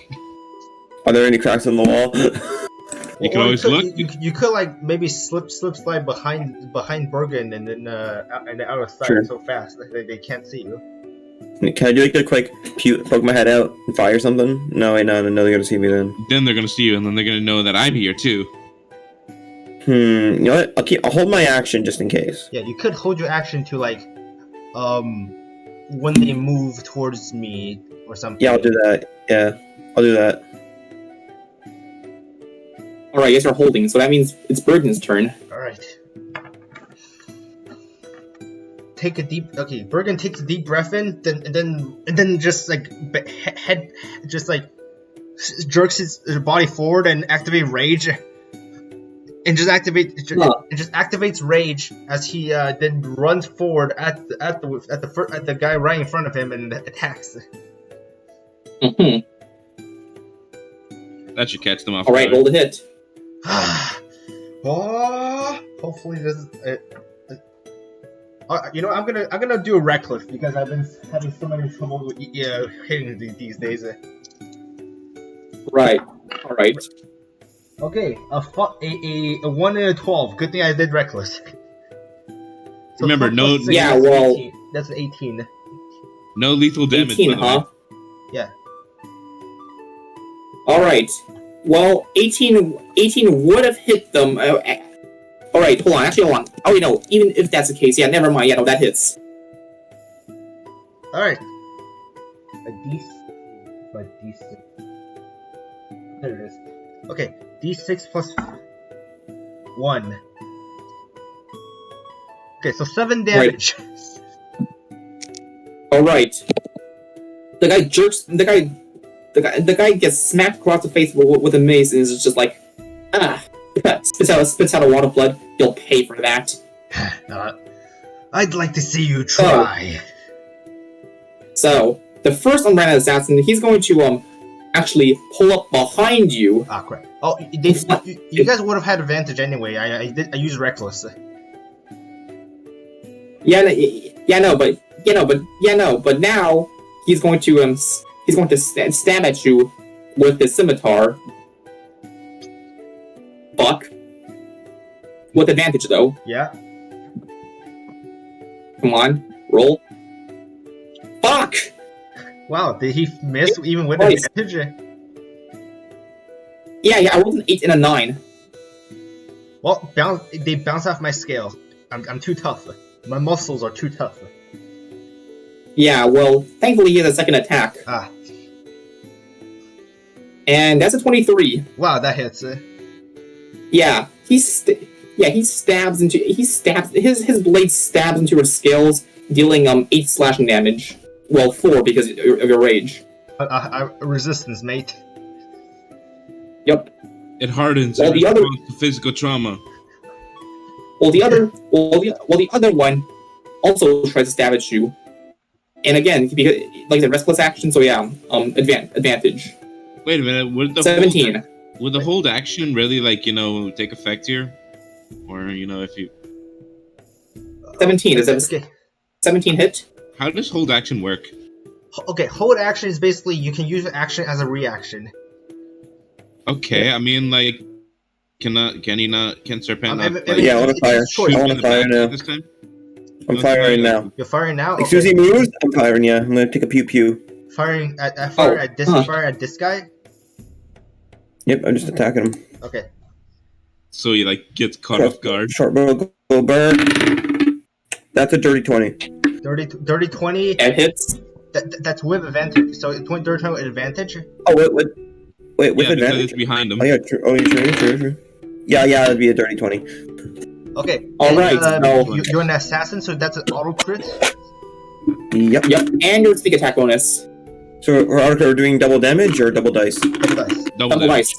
Are there any cracks in the wall? You can always look. You could like maybe slide behind Bergen and then out of sight Sure. so fast that they can't see you. Can I do like a quick poke my head out and fire something? No, wait, no, they're gonna see me then. Then they're gonna see you, and then they're gonna know that I'm here too. You know what? I'll hold my action just in case. Yeah, you could hold your action to like, when they move towards me or something. Yeah, I'll do that. Yeah, I'll do that. All right, I guess you're holding, so that means it's Bergen's turn. All right. Bergen takes a deep breath in, and then just like head, just like jerks his body forward and activate rage, and just activates rage as he then runs forward at the guy right in front of him and attacks. Mm-hmm. That should catch them off. All right, roll the hit. Oh, hopefully this is it. You know, I'm gonna do a reckless because I've been having so many trouble with hitting these days. Right. All right. Okay, a 1 and a 12. Good thing I did reckless. So Remember, no. Yeah, well, 18. That's 18. No lethal damage. 18, by the way. huh? Yeah. All right. Well, 18 would have hit them. All right, hold on. Actually, hold on. Oh, no. Even if that's the case, yeah, never mind. Yeah, no, that hits. All right. A D6. There it is. Okay, D6 plus 1. Okay, so 7 damage. All right. The guy jerks. The guy gets smacked across the face with a mace, and is just like, spits out a wad of blood. You'll pay for that. I'd like to see you try. So the first unbranded assassin, he's going to actually pull up behind you. Ah, crap. Oh, you guys would have had advantage anyway. I used reckless. But now he's going to stab at you with his scimitar. Fuck. With advantage though. Yeah. Come on, roll. Fuck. Wow, did he miss even with Twice. advantage? Yeah, I rolled an 8 and a 9. Well, they bounce off my scale. I'm too tough. My muscles are too tough. Yeah, well, thankfully he has a second attack. Ah. And that's a 23. Wow, that hits. Yeah, he he stabs his blade stabs into your scales, dealing 8 slashing damage. Well, 4 because of your rage. Resistance, mate. Yep. It hardens Well, in the other- response to physical trauma. The other one also tries to stab at you. And again, because like I said, restless action, so yeah, advantage. Wait a minute, would the 17. Would the hold action really, like, take effect here? Or, if you... 17, is that Okay. 17 hit? How does hold action work? Okay, hold action is basically you can use action as a reaction. Okay, I mean, like, can Serpent not... Yeah, I want to fire. choice. I want to fire now. This time? I'm firing now. You're firing now? As soon as he moves, I'm firing, yeah. I'm going to take a pew-pew. Firing at this guy? Yep, I'm just attacking him. Okay. So he, like, gets caught off guard. Short bow, go burn. That's a dirty 20. Dirty 20? It hits. That's with advantage. So dirty 20 with advantage? Oh, wait, with Yeah, because advantage? it's behind him. Oh, yeah, true. Oh, true. Yeah, that'd be a dirty 20. Okay. Alright, so... You're an assassin, so that's an auto crit? Yep. Yep, and your sneak attack bonus. So, we're doing double damage or double dice? Double dice. Double dice.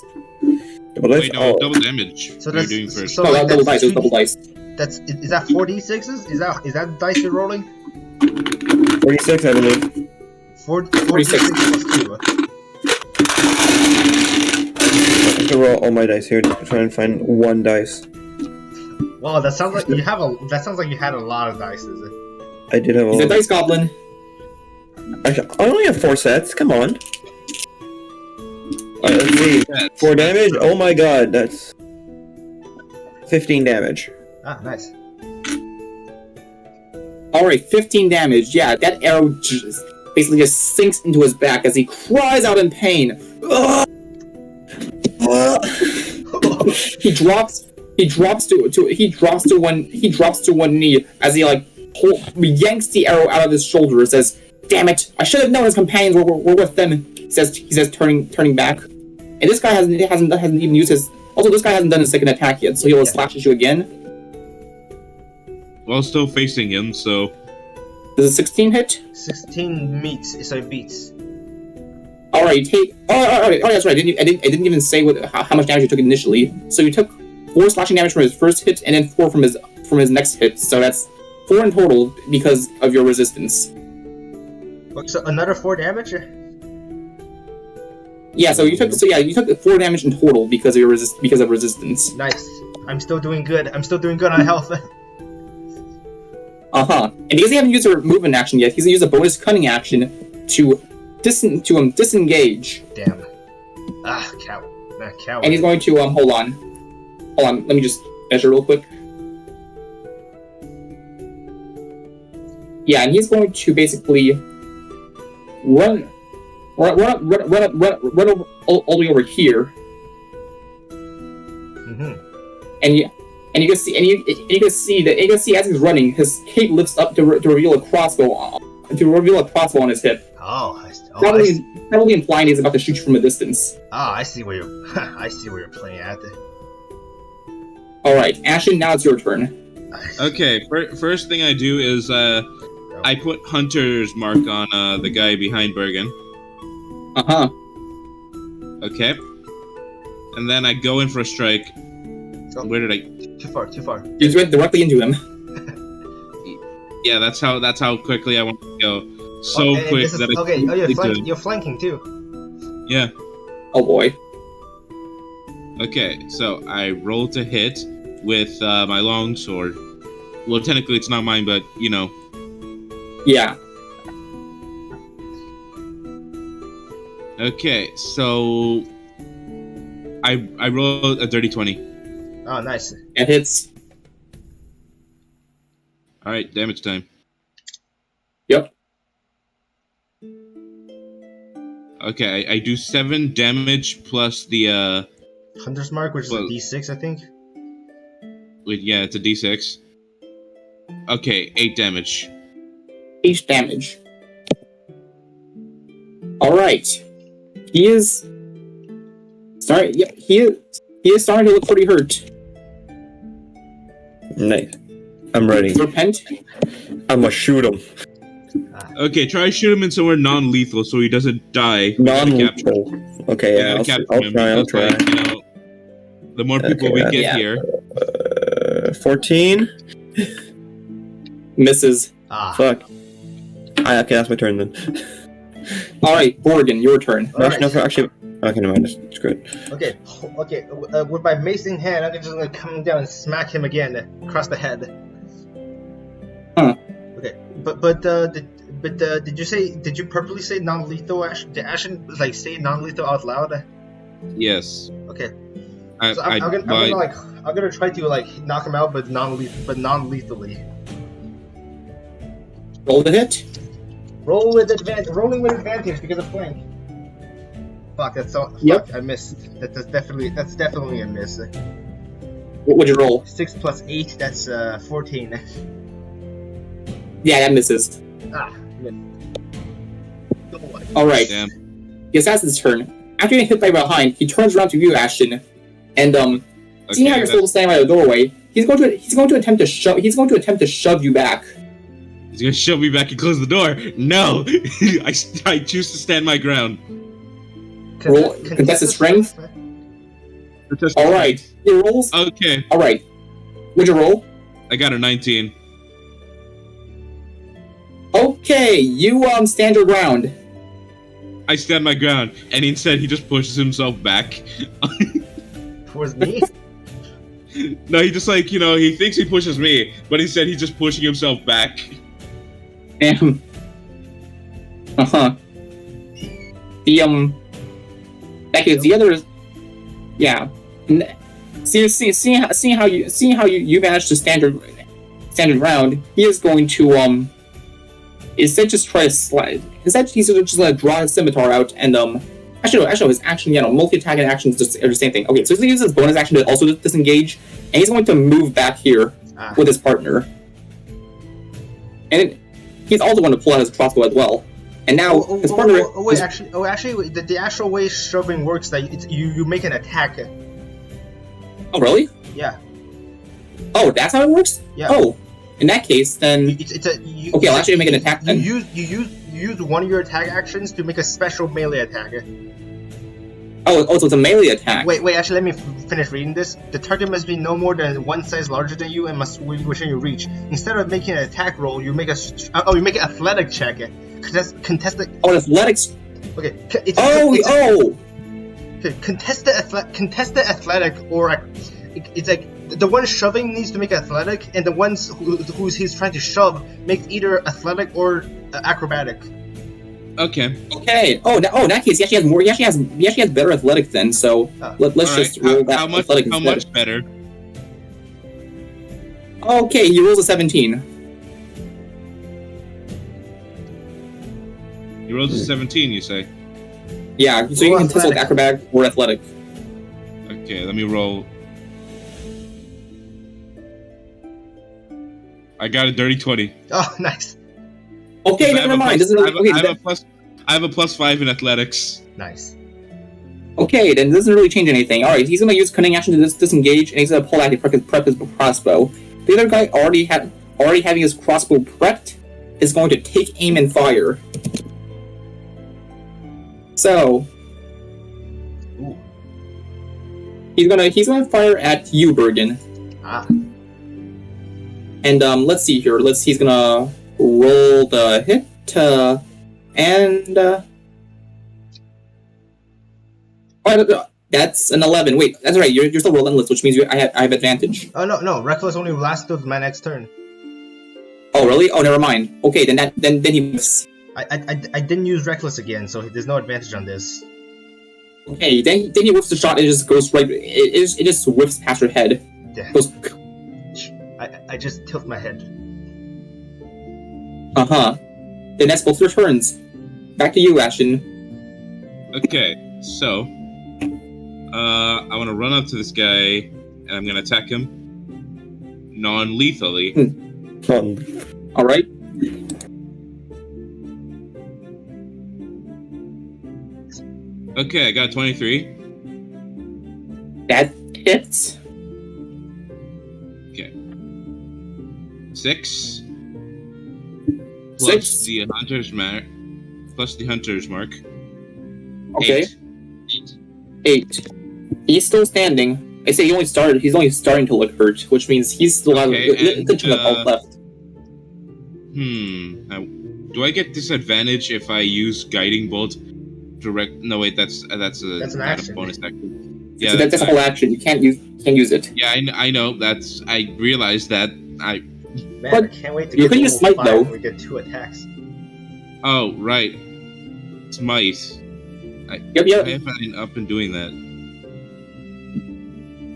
Double dice? Wait, no, double damage. So What are that's you doing first? so No, like, double that's dice, it was double dice. Is that 4d6s? Is that dice you're rolling? 46, I believe. 46 plus 2. I have to roll all my dice here to try and find one dice. Wow, that sounds like you had a lot of dice. I did have He's a all. dice goblin. Actually, I only have 4 sets. Come on. Alright, let's see. 4 damage. Oh my god, that's 15 damage. Ah, nice. Alright, 15 damage. Yeah, that arrow basically just sinks into his back as he cries out in pain. He drops to one knee as he yanks the arrow out of his shoulder and says, "Damn it! I should have known his companions were with them." He says, turning back. And this guy hasn't even used his. Also, this guy hasn't done his second attack yet, so he'll slash at you again. While still facing him, so... Does a 16 hit? 16 meets, so it beats. Alright, take. Oh, that's right. I didn't even say how much damage you took initially. So you took 4 slashing damage from his first hit, and then 4 from his next hit. So that's 4 in total because of your resistance. So another 4 damage? Yeah. So you took 4 damage in total because of resistance. Nice. I'm still doing good. On health. And because he hasn't used a movement action yet, he's gonna use a bonus cunning action to disengage. Damn. Ah, coward. And he's going to hold on. Let me just measure real quick. Yeah, and he's going to basically run over, all the way over here. And you can see as he's running, his cape lifts up to reveal a crossbow on his hip. Probably implying he's about to shoot you from a distance. I see where you're playing at. All right, Ashen. Now it's your turn. Okay. First thing I do is I put Hunter's mark on the guy behind Bergen. Okay. And then I go in for a strike. Where did I? Too far. You just went directly into him. Yeah, that's how quickly I want to go. So quick that you're flanking too. Yeah. Oh boy. Okay, so I roll to hit with my longsword. Well, technically it's not mine, but Yeah. Okay, so I rolled a dirty 20. Oh, nice. It hits. All right, damage time. Yep. Okay, I do 7 damage plus the Hunter's mark, which is a D6, I think. Wait, yeah, it's a D6. Okay, 8 damage. 8 damage. All right. He is starting to look pretty hurt. Nice. I'm ready. Repent. I'm gonna shoot him. Okay, try shoot him in somewhere non-lethal so he doesn't die. Non-lethal. Okay, Yeah, I'll try. Like, the more people we get here. 14. Misses. Fuck. Okay, that's my turn then. Alright, Borgen, your turn. Actually, okay, never mind. Screw it. Okay. With my mace in hand, I'm just gonna come down and smack him again across the head. Huh. Okay, but did you purposely say non-lethal? Did Ashen like say non-lethal out loud? Yes. Okay. I'm gonna try to like knock him out, but non-lethally. Roll the hit. Rolling with advantage because of flank. Fuck, that's so. Yep. Fuck, I missed. That's definitely a miss. What would you roll? 6 plus 8, that's 14. Yeah, that misses. Missed. Alright. Damn. The assassin's turn. After getting hit by behind, he turns around to you, Ashton, and seeing how you're still standing by the doorway, he's going to attempt to shove you back. He's gonna shove me back and close the door. No, I choose to stand my ground. Roll contested strength. All right, he rolls. Okay. All right. What'd you roll? I got a 19. Okay, you stand your ground. I stand my ground, and instead he just pushes himself back. Towards me? No, he just like, he thinks he pushes me, but instead he's just pushing himself back. Damn. The other, yeah. Seeing how you managed to stand your ground, he is going to instead just try to slide. Instead, he's just gonna draw his scimitar out and actually his action, multi-attack and actions are the same thing. Okay, so he's gonna use his bonus action to also disengage, and he's going to move back here with his partner, and he's also going to pull out his crossbow as well. And now his partner. Actually, the actual way shoving works that you make an attack. Oh really? Yeah. Oh, that's how it works. Yeah. Oh, in that case, then. Okay, I'll actually make an attack then. You use one of your attack actions to make a special melee attack. Oh, so it's a melee attack. Wait, actually, let me finish reading this. The target must be no more than one size larger than you and must be within your reach. Instead of making an attack roll, you make an athletic check. Contested. Oh, athletics. Okay. Contested athletic, or it's like the one shoving needs to make athletic, and the ones who he's trying to shove makes either athletic or acrobatic. Okay. Oh, in that case, he actually has more. He actually has better athletics then. So let's just roll that athletic instead. How much better? Okay, he rolls a 17. He rolls a 17, you say? Yeah, so you can test with acrobatic or athletic. Okay, let me roll. I got a dirty 20. Oh, nice. Okay, never mind. I have a +5 in athletics. Nice. Okay, then it doesn't really change anything. Alright, he's gonna use cunning action to disengage, and he's gonna pull out and prep his crossbow. The other guy already having his crossbow prepped is going to take aim and fire. So he's gonna fire at you, Bergen. And let's see here. He's gonna roll the hit, that's an 11. Wait, that's right. You're still relentless, which means I have advantage. Oh no, reckless only lasts till my next turn. Oh really? Oh, never mind. Okay, then he misses. I didn't use reckless again, so there's no advantage on this. Okay, then he whips the shot. And it just goes right. It just whips past your head. Yeah. Goes. I just tilt my head. Then that's both your turns. Back to you, Ashton. Okay, so I want to run up to this guy and I'm gonna attack him non-lethally. All right. Okay, I got 23. That hits. Okay. 6 plus 6. the hunter's mark. Plus the hunter's mark. Okay. 8. He's still standing. I say he's only starting to look hurt, which means he's still have a good chunk of health left. Do I get disadvantage if I use guiding bolt direct? No, wait, that's an not action. a bonus action. Yeah, so that's a whole action. You can't use it. Yeah, I know. I realized that. Man, But I can't wait to you get can to use level smite, 5 though. when we get 2 attacks. Oh, right. Smite. Yep. I haven't up and doing that.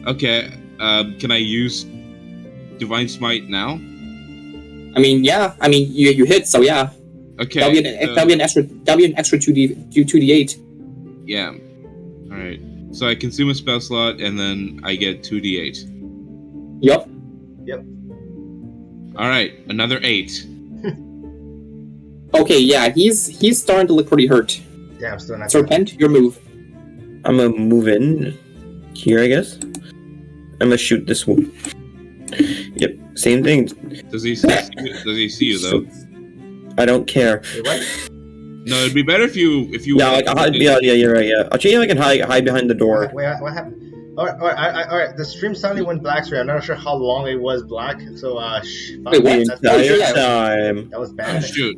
Okay. Can I use Divine Smite now? I mean, yeah. I mean, you hit, so yeah. Okay. That'll be an extra 2d8. Yeah. All right. So I consume a spell slot, and then I get 2d8. Yep. All right. Another 8. Okay, yeah. He's starting to look pretty hurt. Damn, still not. Serpent, your move. I'm gonna move in here, I guess. I'm gonna shoot this one. Yep, same thing. Does he see you though? I don't care. Wait, what? No, it'd be better if you. Yeah, like yeah, you're right. Yeah, actually, I can hide behind the door. Wait, what happened? All right. The stream suddenly went black screen. I'm not sure how long it was black. So Wait, what? that's- The entire yeah. time. That was Oh, bad. shoot.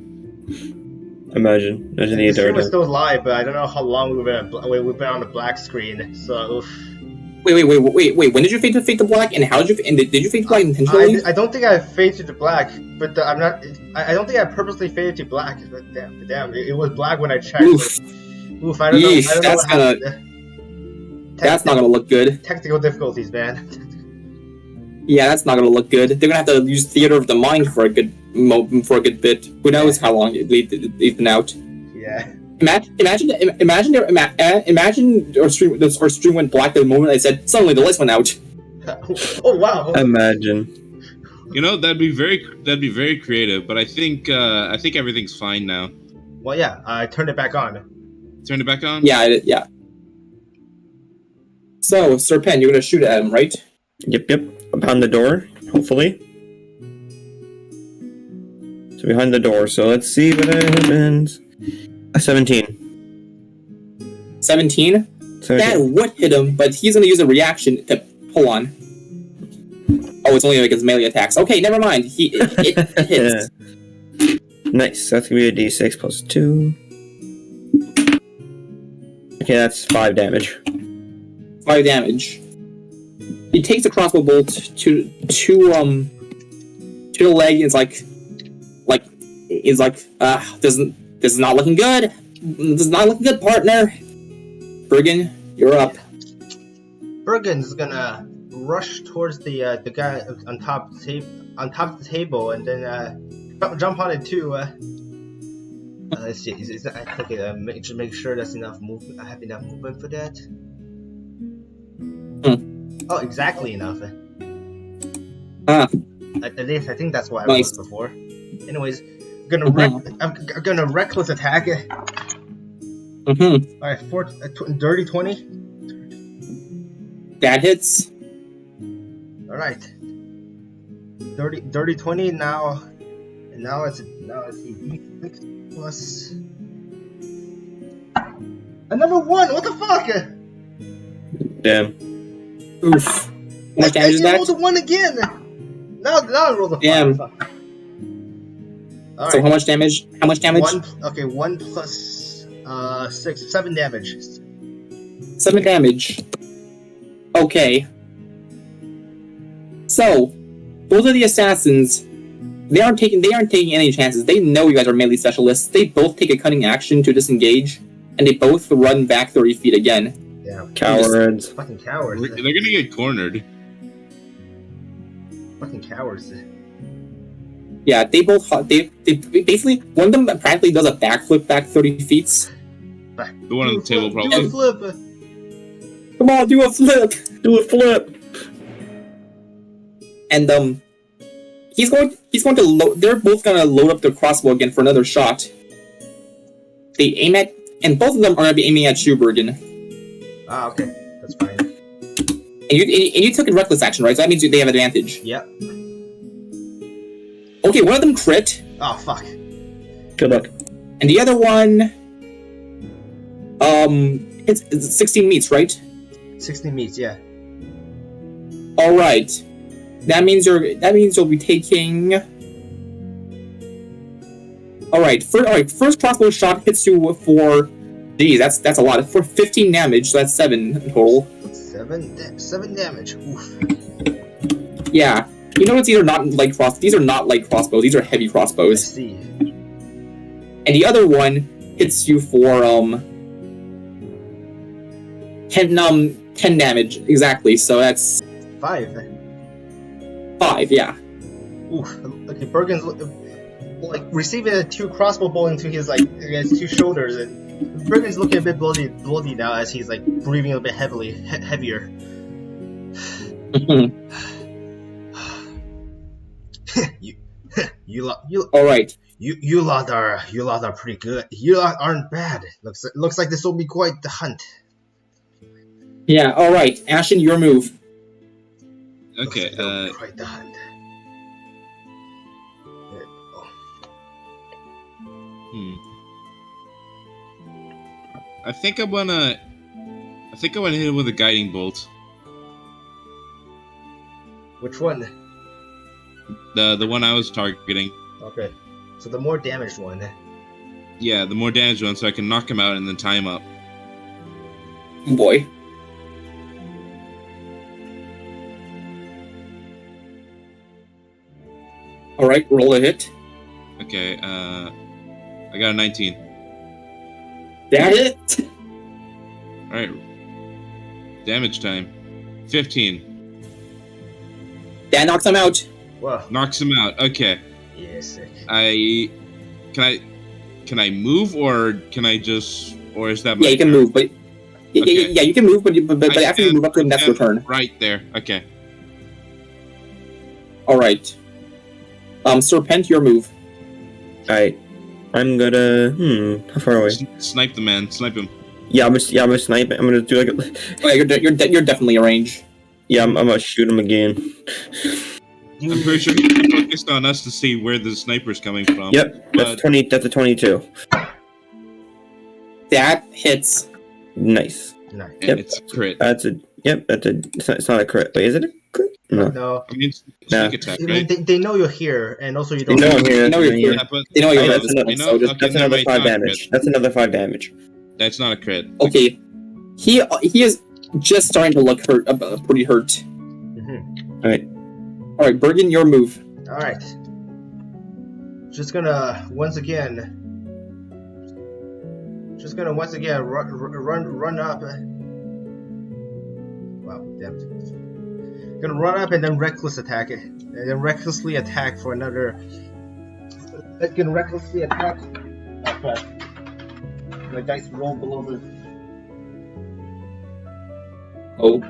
Imagine the The entire stream was time. still live, but I don't know how long we've been on the black screen. So oof. Wait. When did you fade to black, and how did you? And did you fade to black intentionally? I don't think I faded to black, but I'm not. I don't think I purposely faded to black. But damn, it was black when I checked. Oof. Oof, I don't know. Yeesh, I don't know that's what gonna- happened. That's not gonna look good. Technical difficulties, man. Yeah, that's not gonna look good. They're gonna have to use theater of the mind for a good bit. Who knows how long they've been out? Yeah. Imagine our stream went black the moment I said suddenly the lights went out. Oh wow. Imagine. You know, that'd be very creative. But I think everything's fine now. Well, yeah. I turned it back on. Turn it back on. Yeah. So, Serpent, you're gonna shoot at him, right? Yep. Behind the door, hopefully. So behind the door. So let's see what happens. A 17. 17? 17. That would hit him, but he's gonna use a reaction to pull on. Oh, it's only like his melee attacks. Okay, never mind. It hits. Nice. That's gonna be a D6 plus 2. Okay, that's 5 damage. 5 damage. He takes a crossbow bolt to the leg and is like, this is not looking good. This is not looking good, partner. Bergen, you're up. Bergen's gonna rush towards the guy on top of the table and then jump on it too. Let's see. Is that okay? Make sure that's enough movement. I have enough movement for that. Oh, exactly enough. At least I think that's what I was before. Anyways, I'm gonna reckless attack. All right, dirty 20. That hits. All right, dirty 20 now. And now it's D6 plus another 1. What the fuck? Damn. Oof. How much damage is I that? rolled a 1 again. Now I rolled a 5. Damn. Fuck. All So right. how much damage? 1 plus 6, 7 damage. 7 damage. Okay. So, those are the assassins. They aren't taking any chances. They know you guys are melee specialists. They both take a cunning action to disengage, and they both run back 30 feet again. Yeah. Cowards. Fucking cowards. They're gonna get cornered. Fucking cowards. Yeah, they basically, one of them practically does a backflip back 30 feet. The one on the table probably. Do a flip. Come on, do a flip! Do a flip. And he's going to load. They're both gonna load up their crossbow again for another shot. They aim at, and both of them are gonna be aiming at you, Bergen. Ah, okay, that's fine. And you took a reckless action, right? So that means they have advantage. Yep. Okay, one of them crit. Oh, fuck. Good luck. And the other one, it's 16 meets, right? 16 meets, yeah. All right. That means you'll be taking. All right. First crossbow shot hits you for. Geez, that's a lot. For 15 damage, so that's 7 total. 7 damage. Oof. Yeah. You know, these are not light crossbows. These are heavy I crossbows. see. And the other one hits you for 10 damage exactly. So that's 5. 5. Yeah. Oof. Okay, Bergen's like receiving 2 crossbow bolts into his 2 shoulders, and Bergen's looking a bit bloody now as he's like breathing a bit heavier. you All right. You lot are pretty good. You lot aren't bad. Looks like this will be quite the hunt. Yeah. All right, Ashen, your move. Okay. Looks like it'll be quite the hunt. I think I wanna hit him with a guiding bolt. Which one? The one I was targeting. Okay. So the more damaged one. Yeah, the more damaged one, so I can knock him out and then tie him up. Boy. All right, roll a hit. Okay. I got a 19. That hit. All right. Damage time. 15. That knocks him out. Wow. Knocks him out. Okay. Yeah, sick. Can I move or can I just is that? Yeah, you can move, but Okay. yeah, you can move, but after you move up to him, that's your turn. Right there. Okay. All right. Serpent, your move. Alright. I'm gonna how far away? Snipe the man. Snipe him. Yeah, I'm gonna snipe it. I'm gonna do like a Oh, yeah, you're definitely in range. yeah, I'm gonna shoot him again. I'm pretty sure he's focused on us to see where the sniper's coming from. Yep, that's a 22. That hits. Nice. Nice. And Yep. it's a crit. It's not a crit. Wait, is it a crit? No. No. I mean, it's Nah. sneak attack, I mean, right? they know you're here, and also you They don't. know I'm here. They know you're here. Yeah, but They know Oh, you're that's level, another, so just, Okay, that's never another mind, 5 it's not a damage. crit. That's another 5 damage. that's not a crit. okay. He is just starting to look hurt, pretty hurt. Mhm. All right, Bergen, your move. All right. Just gonna once again run up. Wow, damn it. Gonna run up and then reckless attack it, and then recklessly attack for another. Can recklessly attack. Oh, crap. My dice roll below the. Oh,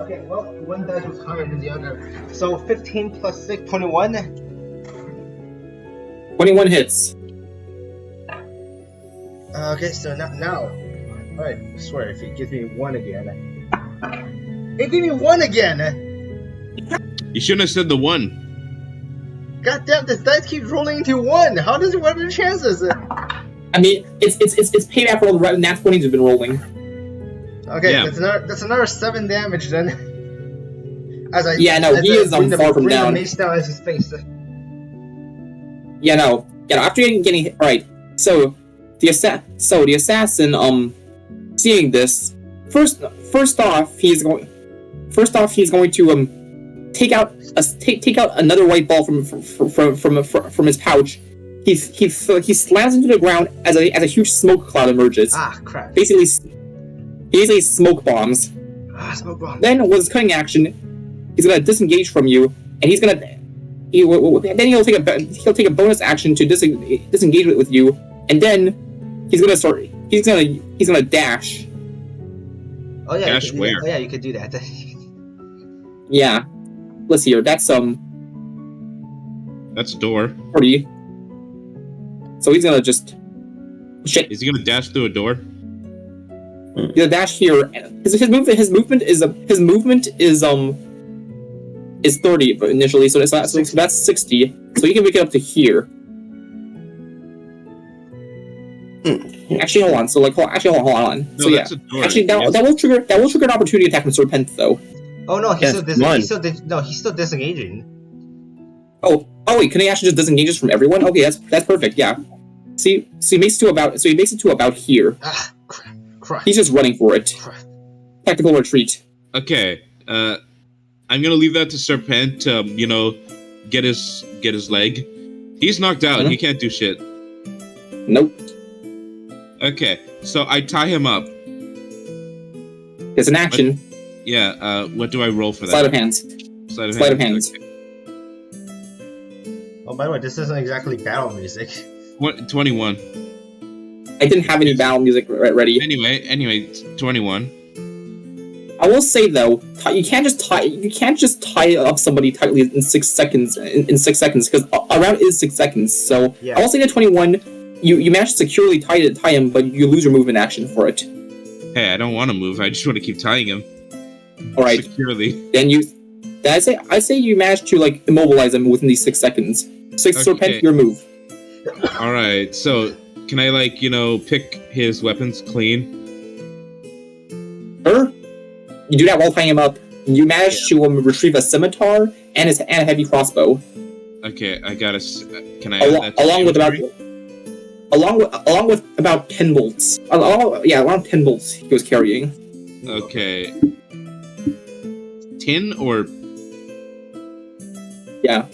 Okay, well, one dice was higher than the other. So 15 plus 6, 21. 21 hits. Okay, so now. Alright, I swear, if it gives me 1 again. It gave me 1 again! You shouldn't have said the 1. God damn, this dice keeps rolling into 1! How does it, what are the chances? I mean, it's payback for all the nat 20s have been rolling. Okay, Yeah. that's another 7 damage then. As I He is bring far from down. the mace down as his face. Yeah, no. After getting hit, right. So the assassin seeing this, first off he's going to take out another white ball from his pouch. He slams into the ground as a huge smoke cloud emerges. Ah, crap. Basically smoke bombs. Ah, smoke bomb. Then with his cutting action, he's gonna disengage from you, and he'll take a bonus action to disengage with you, and then he's gonna dash. Oh yeah, Dash you could do where? that. Oh yeah, you could do that. Yeah. Let's see here. That's That's a door. 40. So he's gonna just shit. Is he gonna dash through a door? He's gonna dash here. His movement is is 30 but initially, so that's 60. So you can make it up to here. Actually, hold on. So hold on. No, so yeah, actually that will trigger an opportunity attack from Serpent though. Oh no, he's still disengaging. Oh wait, can he actually just disengage us from everyone? Okay, that's perfect. Yeah. See, he makes it to about here. Ah, crap. He's just running for it. Crap. Tactical retreat. Okay. I'm gonna leave that to Serpent to get his leg. He's knocked out. He can't do shit. Nope. Okay, so I tie him up. It's an action. What do I roll for that? Sleight of hands. Sleight of hands. Okay. Oh, by the way, this isn't exactly battle music. 21. I didn't have any battle music ready. Anyway, 21. I will say though, you can't just tie up somebody tightly in 6 seconds. In 6 seconds, because a round is 6 seconds. So yeah. I will say that 21. You manage to securely tie him, but you lose your movement action for it. Hey, I don't want to move. I just want to keep tying him. All right. Securely. Then I say you manage to immobilize him within these 6 seconds. Serpent, your move. All right. So can I pick his weapons clean? Sure. You do that while tying him up. You manage to retrieve a scimitar and a heavy crossbow. Okay, I gotta. Can I? Along with about 10 bolts. Around 10 bolts he was carrying. Okay. 10 or? Yeah.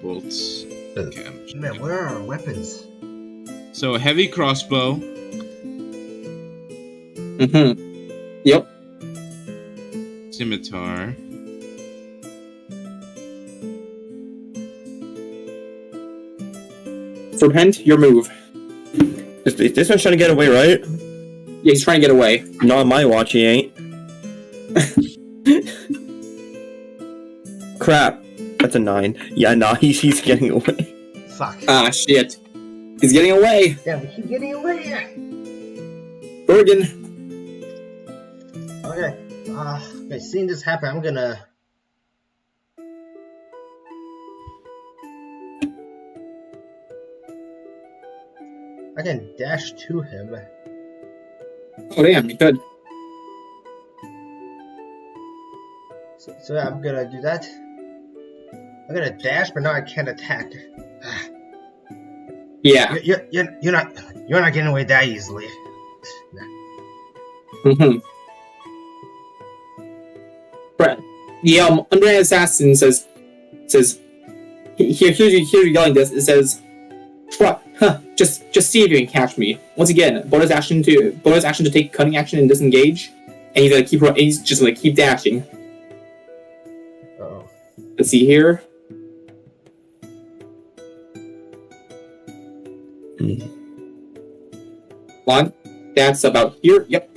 Bolts. Okay. Man, where are our weapons? So a heavy crossbow. Yep. Scimitar. Serpent, your move. This one's trying to get away, right? Yeah, he's trying to get away. Not on my watch, he ain't. Crap. That's a 9. Yeah, nah, he's getting away. Fuck. Ah, shit. He's getting away. Damn, he's getting away. Bergen. Okay. Okay, seeing this happen, I'm gonna... I can dash to him. Oh damn, you could. So yeah, I'm gonna do that. I'm gonna dash, but now I can't attack. Yeah. You're not getting away that easily. The Unbranded Assassin says here's you yelling this. It says, just see if you can catch me. Once again, bonus action to take cutting action and disengage, and he's just gonna keep dashing. Uh-oh. Let's see here. One, that's about here. Yep.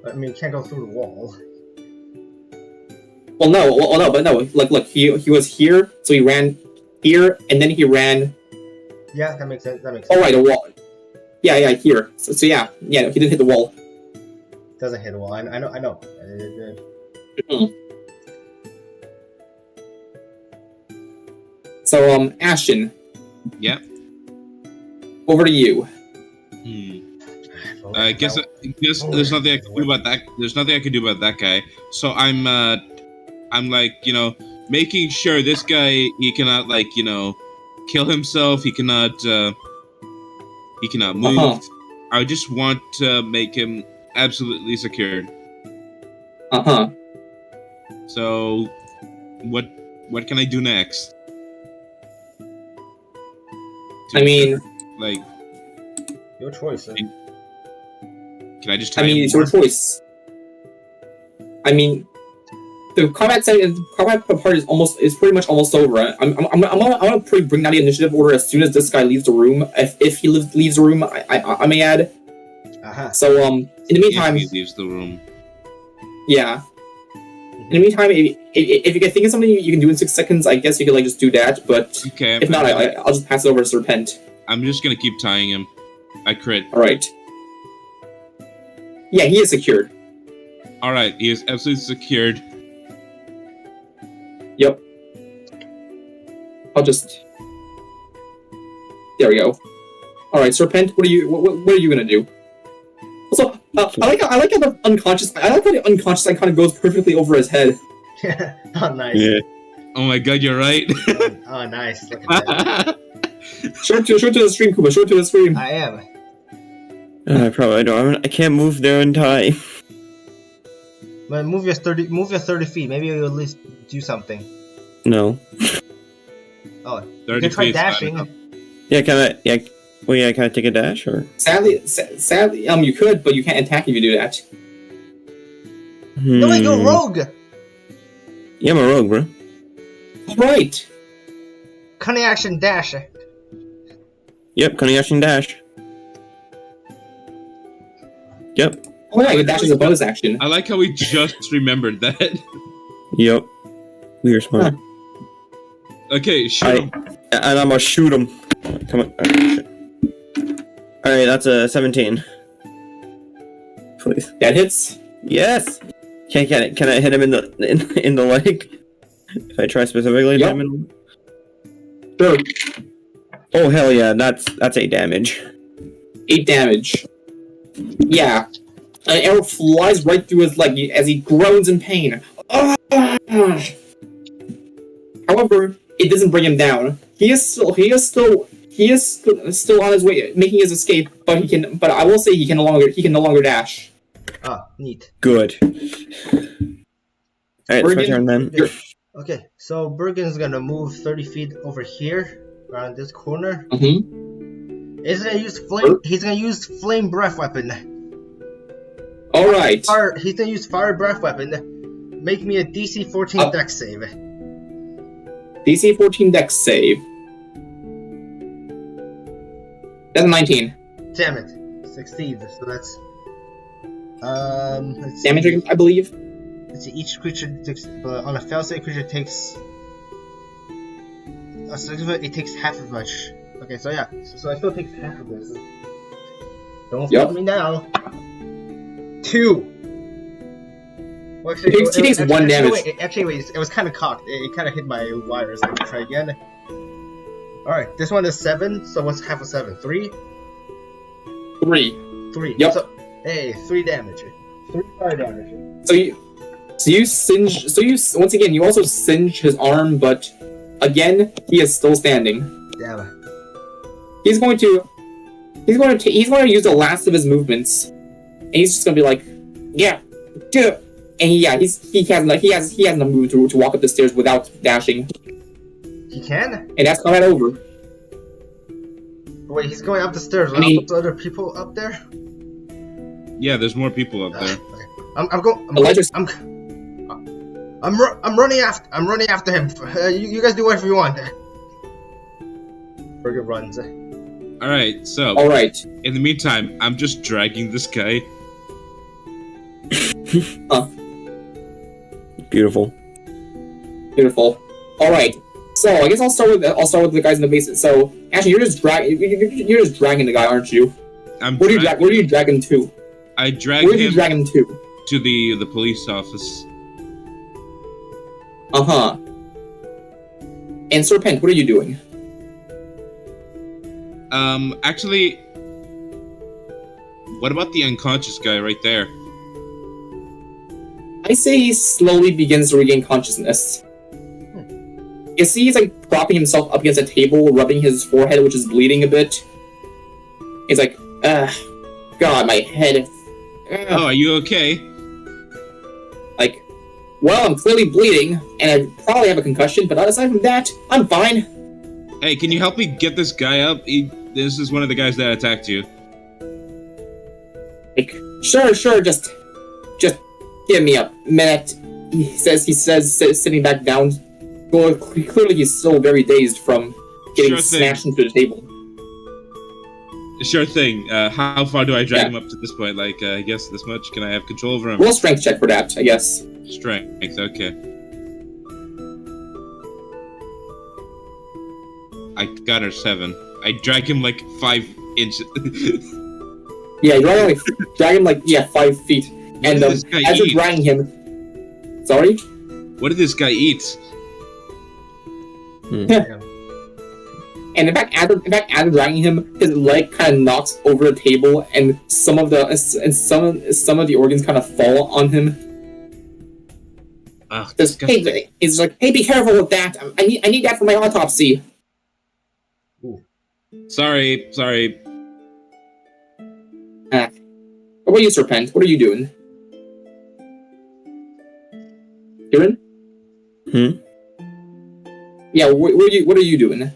I mean, you can't go through the wall. Well, no. Look, he was here, so he ran here, and then he ran. Yeah, that makes sense. Oh right, a wall. Yeah, here. So yeah, he didn't hit the wall. Doesn't hit the wall. I know. So Ashton. Yep. Over to you. I guess there's nothing I can do about that. There's nothing I can do about that guy. So I'm making sure this guy, he cannot kill himself. He cannot move. I just want to make him absolutely secured. So what can I do next? I mean, your choice. Can I just? It's your choice. I mean, the combat part is pretty much almost over. I'm gonna bring down the initiative order as soon as this guy leaves the room. If he leaves the room, I may add. So in the meantime, if he leaves the room. Yeah. In the meantime, if you can think of something you can do in 6 seconds, I guess you could just do that. But okay, if not, I'll just pass it over to Serpent. I'm just gonna keep tying him. I crit. All right. Yeah, he is secured. All right, he is absolutely secured. Yep. I'll just. There we go. All right, Serpent. What are you gonna do? Also, I like how the unconscious. I like how the unconscious icon kind of goes perfectly over his head. Oh, nice. Yeah. Oh my god, you're right. Oh, nice. Look at that. Show it to the stream, Kuba. Show it to the stream. I am. I probably don't. I can't move there in time. But move your 30 feet. Maybe you'll at least do something. No. Oh, 30 you can try feet, dashing. Yeah, can I? Yeah. Well, yeah, can I take a dash or? Sadly, you could, but you can't attack if you do that. No, wait, go rogue. Yeah, I'm a rogue, bro. Right. Cunning action dash. Yep, cunning action dash. Yep. Oh yeah, your dash is a bonus action. I like how we just remembered that. Yep. We are smart. Okay, shoot him. And I'm gonna shoot him. Come on. Alright, that's a 17. Please. That hits. Yes! Can I hit him in the leg? If I try specifically to Yep. him in... Sure. Oh hell yeah, that's 8 damage. 8 damage. Yeah. An arrow flies right through his leg as he groans in pain. Ah! However, it doesn't bring him down. He is still on his way, making his escape. But I will say he can no longer dash. Ah, neat. Good. Alright, it's my turn then. Okay, so Bergen's gonna move 30 feet over here, around this corner. Mm-hmm. He's gonna use flame. He's gonna use flame breath weapon. All right. He's gonna use fire breath weapon. Make me a DC 14 dex save. DC 14 dex save. That's a 19. Damn it, succeeds. So that's let's Damage, see. I believe. Let's see, each creature takes, on a failsafe, creature takes. So it takes half as much. Okay, so yeah, so I still takes half of this. Don't fail me now. 2. Well, actually, He takes 1 damage. Wait, it was kind of cocked. It kind of hit my wires. Let me try again. Alright, this one is 7, so what's half of 7? 3? 3. 3. Yep. So, hey, 3 damage. 3 fire damage. So you singe. So you once again you also singe his arm, but again he is still standing. Damn it. He's going to use the last of his movements, and he's just gonna be like, yeah, duh. And he has no move to walk up the stairs without dashing. He can? And that's combat over. Wait, he's going up the stairs. I mean- Are other people up there? Yeah, there's more people up there. Okay. I'm running after him. You guys do whatever you want. Burger runs. Alright, so Alright. in the meantime, I'm just dragging this guy. Beautiful. Beautiful. Alright. So I guess I'll start with the guys in the basement. So actually you're just dragging the guy, aren't you? Where do you drag him to? I drag Where do you him drag him to? to the police office. Uh-huh. And Serpent, what are you doing? Actually, what about the unconscious guy right there? I say he slowly begins to regain consciousness. You see he's like propping himself up against a table, rubbing his forehead, which is bleeding a bit. He's like, God, my head. Oh, are you okay? Like, well, I'm clearly bleeding, and I probably have a concussion, but aside from that, I'm fine. Hey, can you help me get this guy up? This is one of the guys that attacked you. Like, sure, just give me a minute. He says, sitting back down. Well, clearly he's still very dazed from getting smashed into the table. Sure thing. How far do I drag him up to this point? Like, I guess this much? Can I have control over him? Roll strength check for that, I guess. Strength, okay. I got her 7. I drag him like 5 inches. Yeah, you drag him like 5 feet. and did this guy as you're eat? dragging him, sorry. What did this guy eat? And in fact, after dragging him, his leg kind of knocks over the table, and some of the organs kind of fall on him. He's like, "Hey, be careful with that. I need that for my autopsy." Ooh. Sorry. What about you, Serpent? What are you doing? Kieran? Yeah, what are you doing? I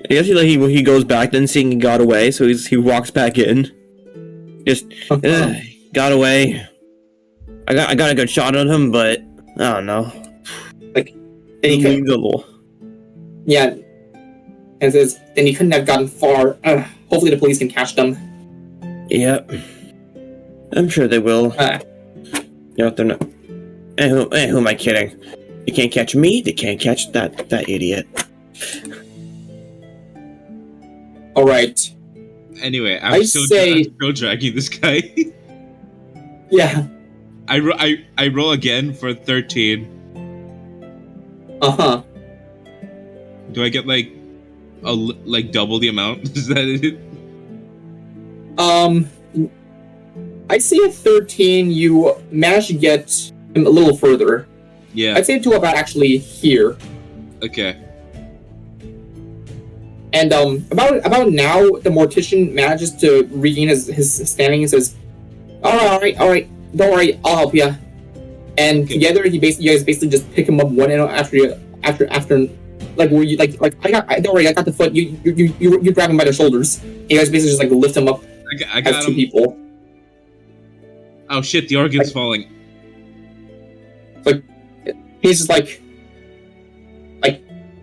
guess he goes back, then seeing he got away, so he walks back in. Just got away. I got a good shot on him, but I don't know. Like, then he leaves a little. Yeah, and says then he couldn't have gotten far. Hopefully, the police can catch them. Yep, I'm sure they will. They're not. Who am I kidding? They can't catch me. They can't catch that idiot. All right. Anyway, I'm still dragging this guy. Yeah. I roll again for 13. Do I get like double the amount? Is that it? I see at 13 you managed to get him a little further. Yeah. I'd say to about actually here. Okay. And about now, the mortician manages to regain his standing and says, "All right, don't worry, I'll help you." And together, you guys basically just pick him up one after, like where you don't worry, I got the foot. You grab him by the shoulders. And you guys basically just like lift him up. I got as two him. people. Oh shit! The organ's falling. Like he's just like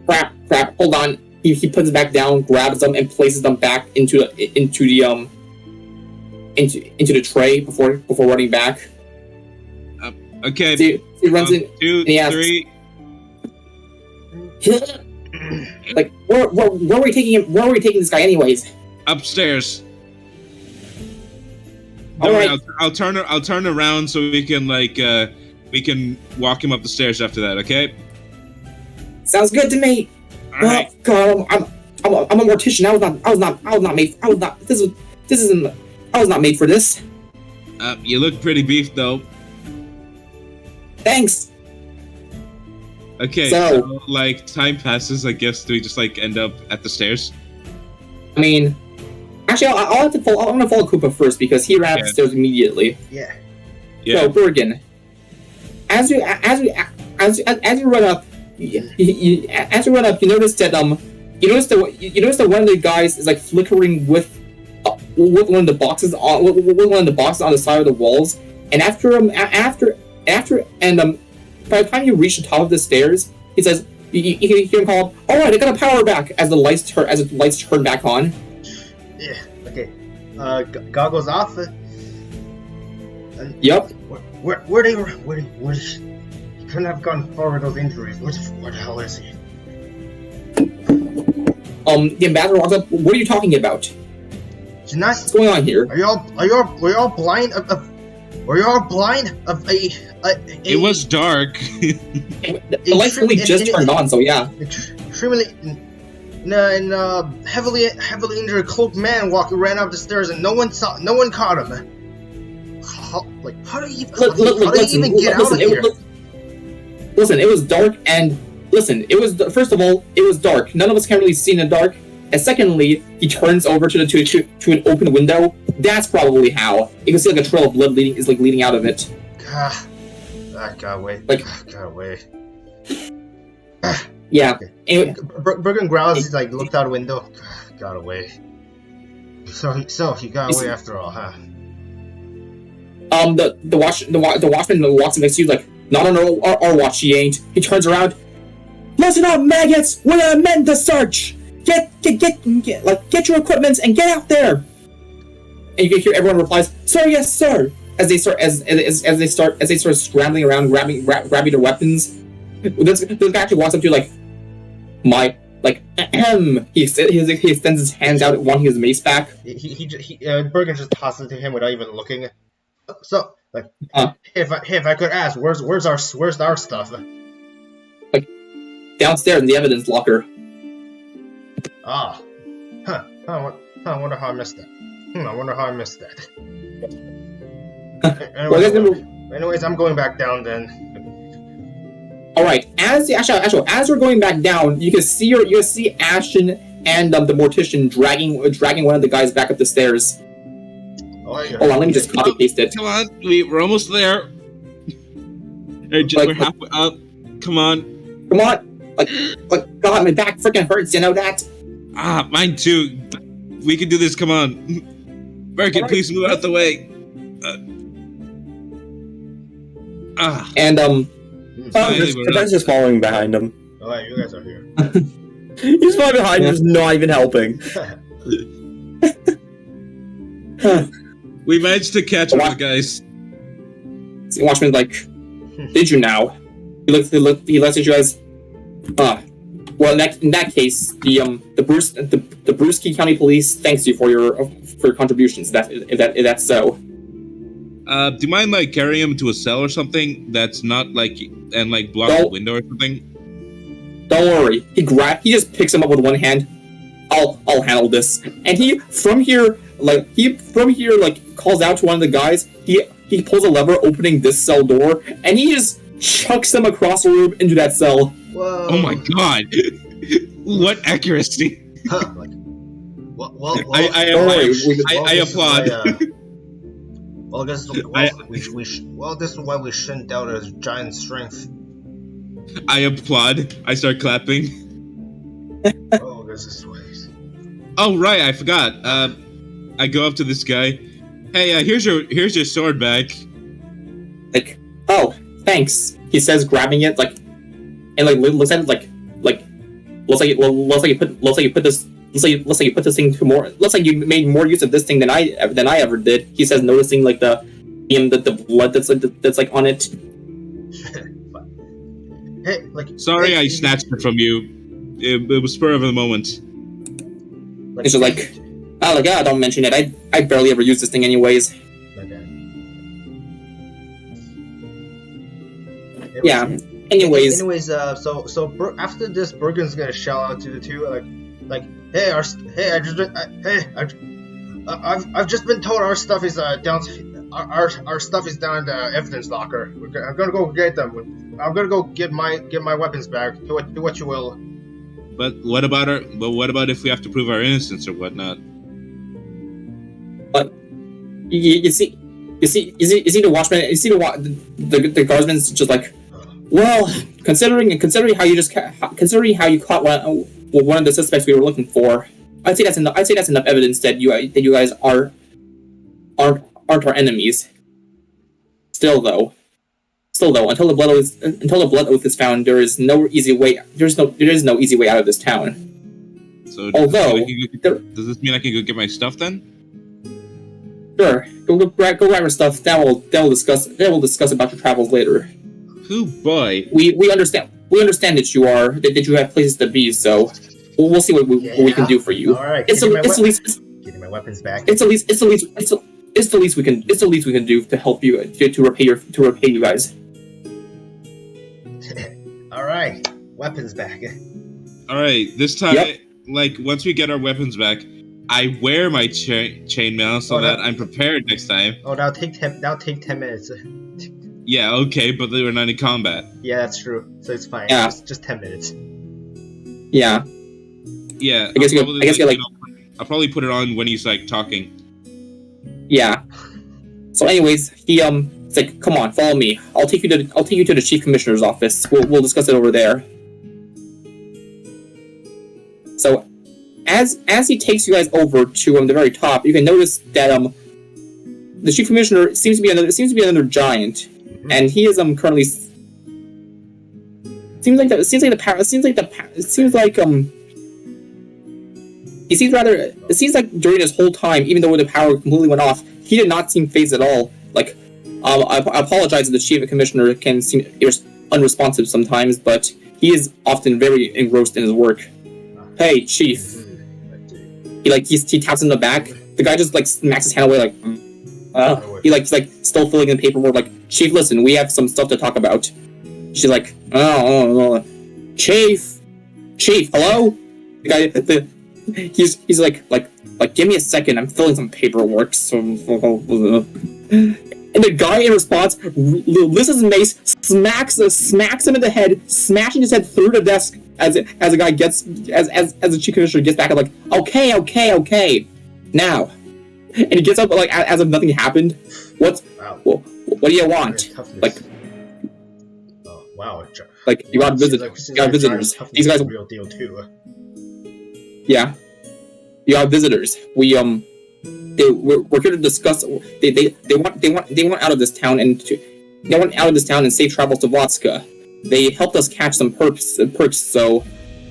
crap. Hold on. He puts it back down, grabs them, and places them back into the tray before running back. Okay. So he runs in. 2, 3. Like where are we taking him? Where are we taking this guy, anyways? Upstairs. All right. I'll turn around so we can walk him up the stairs after that. Okay. Sounds good to me. All right. God, I'm a mortician. I was not made. I was not made for this. You look pretty beefed though. Thanks. Okay. So like time passes. I guess do we just like end up at the stairs? I mean, actually, I'm gonna follow Koopa first because he ran upstairs immediately. Yeah. So Bergen, as you run up. As you run up, you notice that one of the guys is like flickering with one of the boxes on the side of the walls, and by the time you reach the top of the stairs, he says you hear him call, "All right, I got a power back," as the lights turn back on. Yeah. Okay. Goggles off. Yep. Where couldn't have gone far with those injuries. Where the hell is he? The ambassador walks up. What are you talking about? What's going on here? Are you all blind were you all blind of a It was dark. The lights only just turned on, so yeah. Extremely heavily injured cloaked man ran up the stairs and no one caught him. How do you even get out of here? Listen, it was dark, and first of all, it was dark. None of us can really see in the dark. And secondly, he turns over to an open window. That's probably how. You can see like a trail of blood leading out of it. Got away. Got away. Yeah. Okay. Anyway, Bergen growls, looked out a window. Got away. So he got away after all, huh? The watchman walks next to you like, "Not on our watch, he ain't." He turns around. "Listen up, maggots! We're meant to search. Get your equipment and get out there." And you can hear everyone replies, "Sir, yes, sir." As they start scrambling around, grabbing their weapons. This guy actually walks up to you like, ahem. He extends his hands out, wanting his mace back. Bergen just tosses it to him without even looking. So, like, if I could ask, where's our stuff? Like, downstairs in the evidence locker. Ah, I wonder how I missed that. I wonder how I missed that. Anyways, I'm going back down then. All right. As we're going back down, you can see Ashton and the mortician dragging one of the guys back up the stairs. Hold on, let me just copy paste it. Come on, we're almost there. We're halfway up. Come on. Like, God, my back freaking hurts. You know that? Mine too. We can do this. Come on, Merkin, please move out the way. And the guy's just following behind him. Alright, you guys are here. He's following behind him, just not even helping. We managed to catch one of the guys. Watchman's like, did you now? He looks at you guys. Well, in that case, the Brewski County Police thanks you for your contributions. If that's so. Do you mind like carrying him to a cell or something that's not like and like block the window or something? Don't worry. He just picks him up with one hand. I'll handle this. And he from here calls out to one of the guys. He pulls a lever opening this cell door, and he just chucks them across the room into that cell. Whoa. Oh my god! What accuracy! I applaud. Well, this is why we shouldn't doubt his giant strength. I applaud. I start clapping. Oh, this is ways. Oh right, I forgot. I go up to this guy. Hey, here's your sword back. Like, oh, thanks. He says, grabbing it, like, and like looks at it like looks like you put this looks like you made more use of this thing than I ever did. He says, noticing like the blood that's like on it. Hey, like. Sorry, I snatched it from you. It was spur of the moment. It's just like, don't mention it. I barely ever use this thing anyways. Yeah. Anyways, so after this, Bergen's gonna shout out to the two, hey, I've just been told our stuff is down. Our stuff is down in the evidence locker. I'm gonna go get them. I'm gonna go get my weapons back. Do what you will. But what about if we have to prove our innocence or whatnot? But you see the watchman. You see the guardsman's just like, well, considering how you caught one of the suspects we were looking for, I'd say that's enough evidence that you guys aren't our enemies. Still though, until the blood oath is found, there is no easy way. There is no easy way out of this town. So although, does this mean I can go get my stuff then? Sure, go grab your stuff. They'll discuss about your travels later. Oh boy. We understand that you have places to be, so we'll see what we can do for you. All right, getting my weapons back. It's the least we can do to help you to repay you guys. All right, weapons back. All right, this time, like once we get our weapons back, I wear my chainmail so that I'm prepared next time. Oh, that'll take 10 minutes. Yeah, okay, but they were not in combat. Yeah, that's true. So it's fine. Yeah. Just 10 minutes. Yeah. Yeah. I'll probably put it on when he's like talking. Yeah. So, anyways, it's like, come on, follow me. I'll take you to the chief commissioner's office. We'll discuss it over there. So, as he takes you guys over to the very top, you can notice that the chief commissioner seems to be another giant. And he is currently he seems like during this whole time, even though the power completely went off, he did not seem phased at all. Like, I apologize if the chief commissioner can seem unresponsive sometimes, but he is often very engrossed in his work. Hey, chief. He taps him in the back. The guy just like smacks his hand away like. He's like still filling in paperwork. Like, Chief, listen, we have some stuff to talk about. She's like, oh, Chief, hello. The guy, he's like, give me a second. I'm filling some paperwork. And the guy in response lifts his mace, smacks him in the head, smashing his head through the desk as the chief commissioner gets back and like, okay, now. And he gets up like as if nothing happened. What do you want? Like, oh, wow. Like, you got visitors. These guys, real deal too. Yeah, you got visitors. We're here to discuss. They want out of this town and safe travels to Vatska. They helped us catch some perks. So,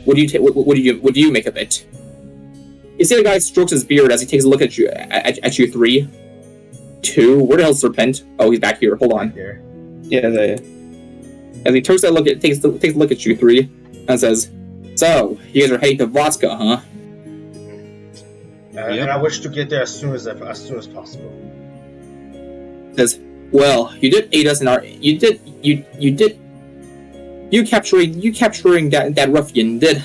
what do you make of it? You see the guy strokes his beard as he takes a look at you. At you 3, 2. Where the hell's Serpent? Oh, he's back here. Hold on. Here. Yeah. As he takes a look at you 3, and says, "So, you guys are heading to Vatska, huh?" And I wish to get there as soon as possible. Says, "Well, you did aid us in our. You capturing that ruffian did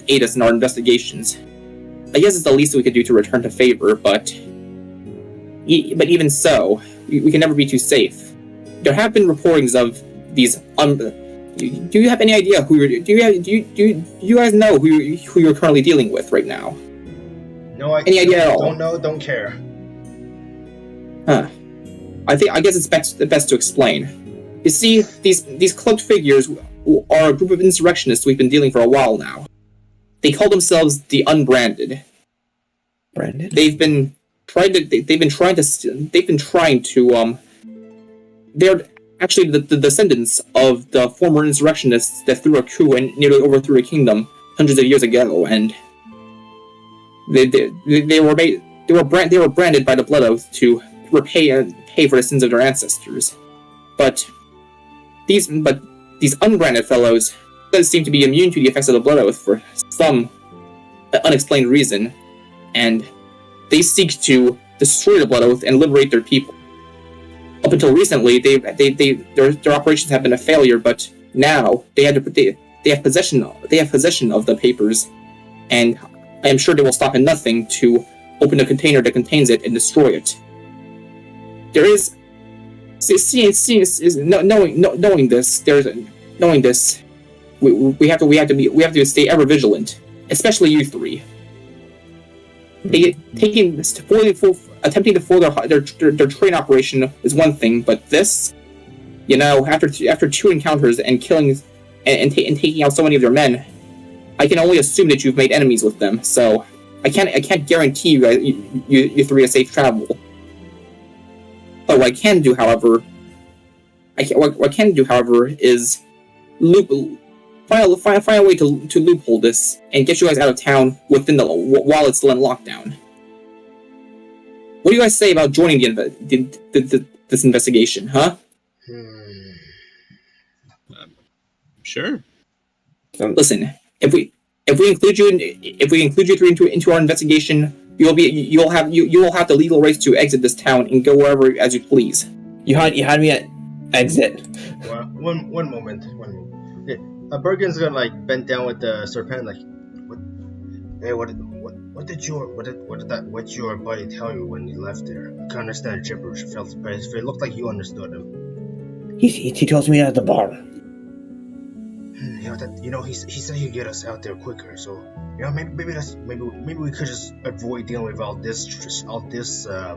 aid us in our investigations. I guess it's the least we could do to return to favor, but even so, we can never be too safe. There have been reportings of these. Do you have any idea who you're? Do you guys know who you're currently dealing with right now? No, any idea at all? Don't know. Don't care. Huh? I guess it's best to explain. You see, these cloaked figures are a group of insurrectionists we've been dealing for a while now. They call themselves the Unbranded. Branded? They've been trying to. They're actually the descendants of the former insurrectionists that threw a coup and nearly overthrew a kingdom hundreds of years ago, and they were branded by the Blood Oath to pay for the sins of their ancestors. But these unbranded fellows seem to be immune to the effects of the Blood Oath for some unexplained reason, and they seek to destroy the Blood Oath and liberate their people. Up until recently, their operations have been a failure, but now they have possession of the papers, and I am sure they will stop at nothing to open the container that contains it and destroy it. There is, knowing this, we have to stay ever vigilant, especially you 3. Attempting to foil their train operation is one thing, but this, after 2 encounters and killing and taking out so many of their men, I can only assume that you've made enemies with them. So I can't guarantee you guys, you 3 a safe travel. But what I can do, however, is find a way to loophole this and get you guys out of town while it's still in lockdown. What do you guys say about joining this investigation, huh? Sure. Listen, if we include you 3 into our investigation, you will have the legal rights to exit this town and go wherever as you please. You had me at exit. Well, one moment. Okay, Bergen's gonna bend down with the Serpent, what did your buddy tell you when he left there? I can't understand gibberish. It looked like you understood him. He told me at the bar. He said he'd get us out there quicker. So maybe we could just avoid dealing with all this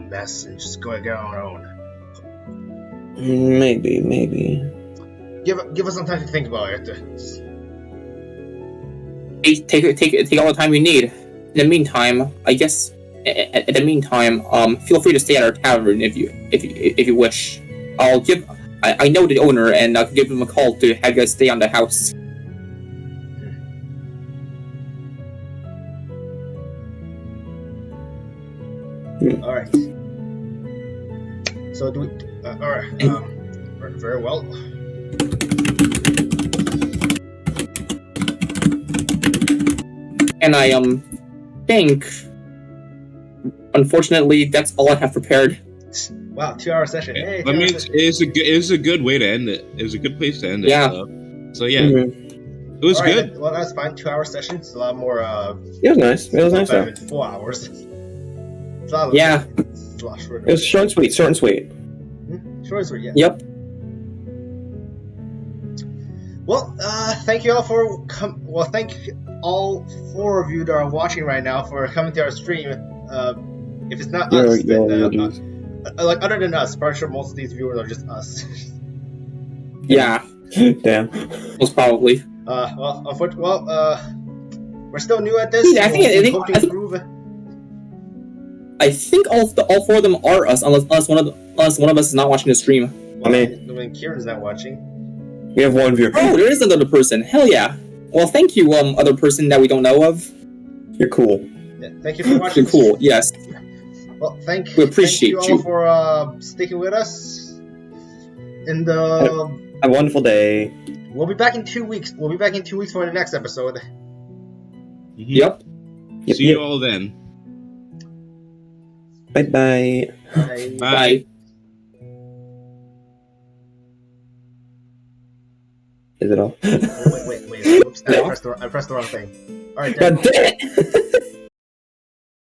mess and just go get on our own. Maybe. Give us some time to think about it. Take all the time you need. In the meantime, feel free to stay at our tavern if you wish. I know the owner, and I'll give him a call to have you guys stay on the house. All right. So do we? All right. Very well. And I think, unfortunately, that's all I have prepared. Wow, 2-hour session. Yeah. Hey, I mean, it's a good way to end it. It's a good place to end it. Yeah. So yeah, Mm-hmm. it was All right, good. well, that's fine. 2-hour session. It's a lot more. It was nice. It was nice better though. than 4 hours. It's a lot Yeah. It's a lot shorter. It was short and sweet. Short and sweet. Short and sweet, yeah. Yep. Well, thank you all for thank all 4 of you that are watching right now for coming to our stream. If it's not us, then like other than us, pretty sure most of these viewers are just us. Yeah. Damn. Most probably. We're still new at this. Yeah, I think all 4 of them are us, unless one of us is not watching the stream. Well, I mean, Kieran's not watching. We have 1 viewer. Oh, there is another person. Hell yeah. Well, thank you, other person that we don't know of. You're cool. Yeah, thank you for watching. You're cool. Yes. Well, we appreciate you all for sticking with us. And Have a wonderful day. we'll be back in 2 weeks. We'll be back in 2 weeks for the next episode. Mhm. Yep. See you all then. Bye-bye. Bye. Bye. Is it all? Wait. Whoops, I pressed the wrong thing. Alright, God damn it!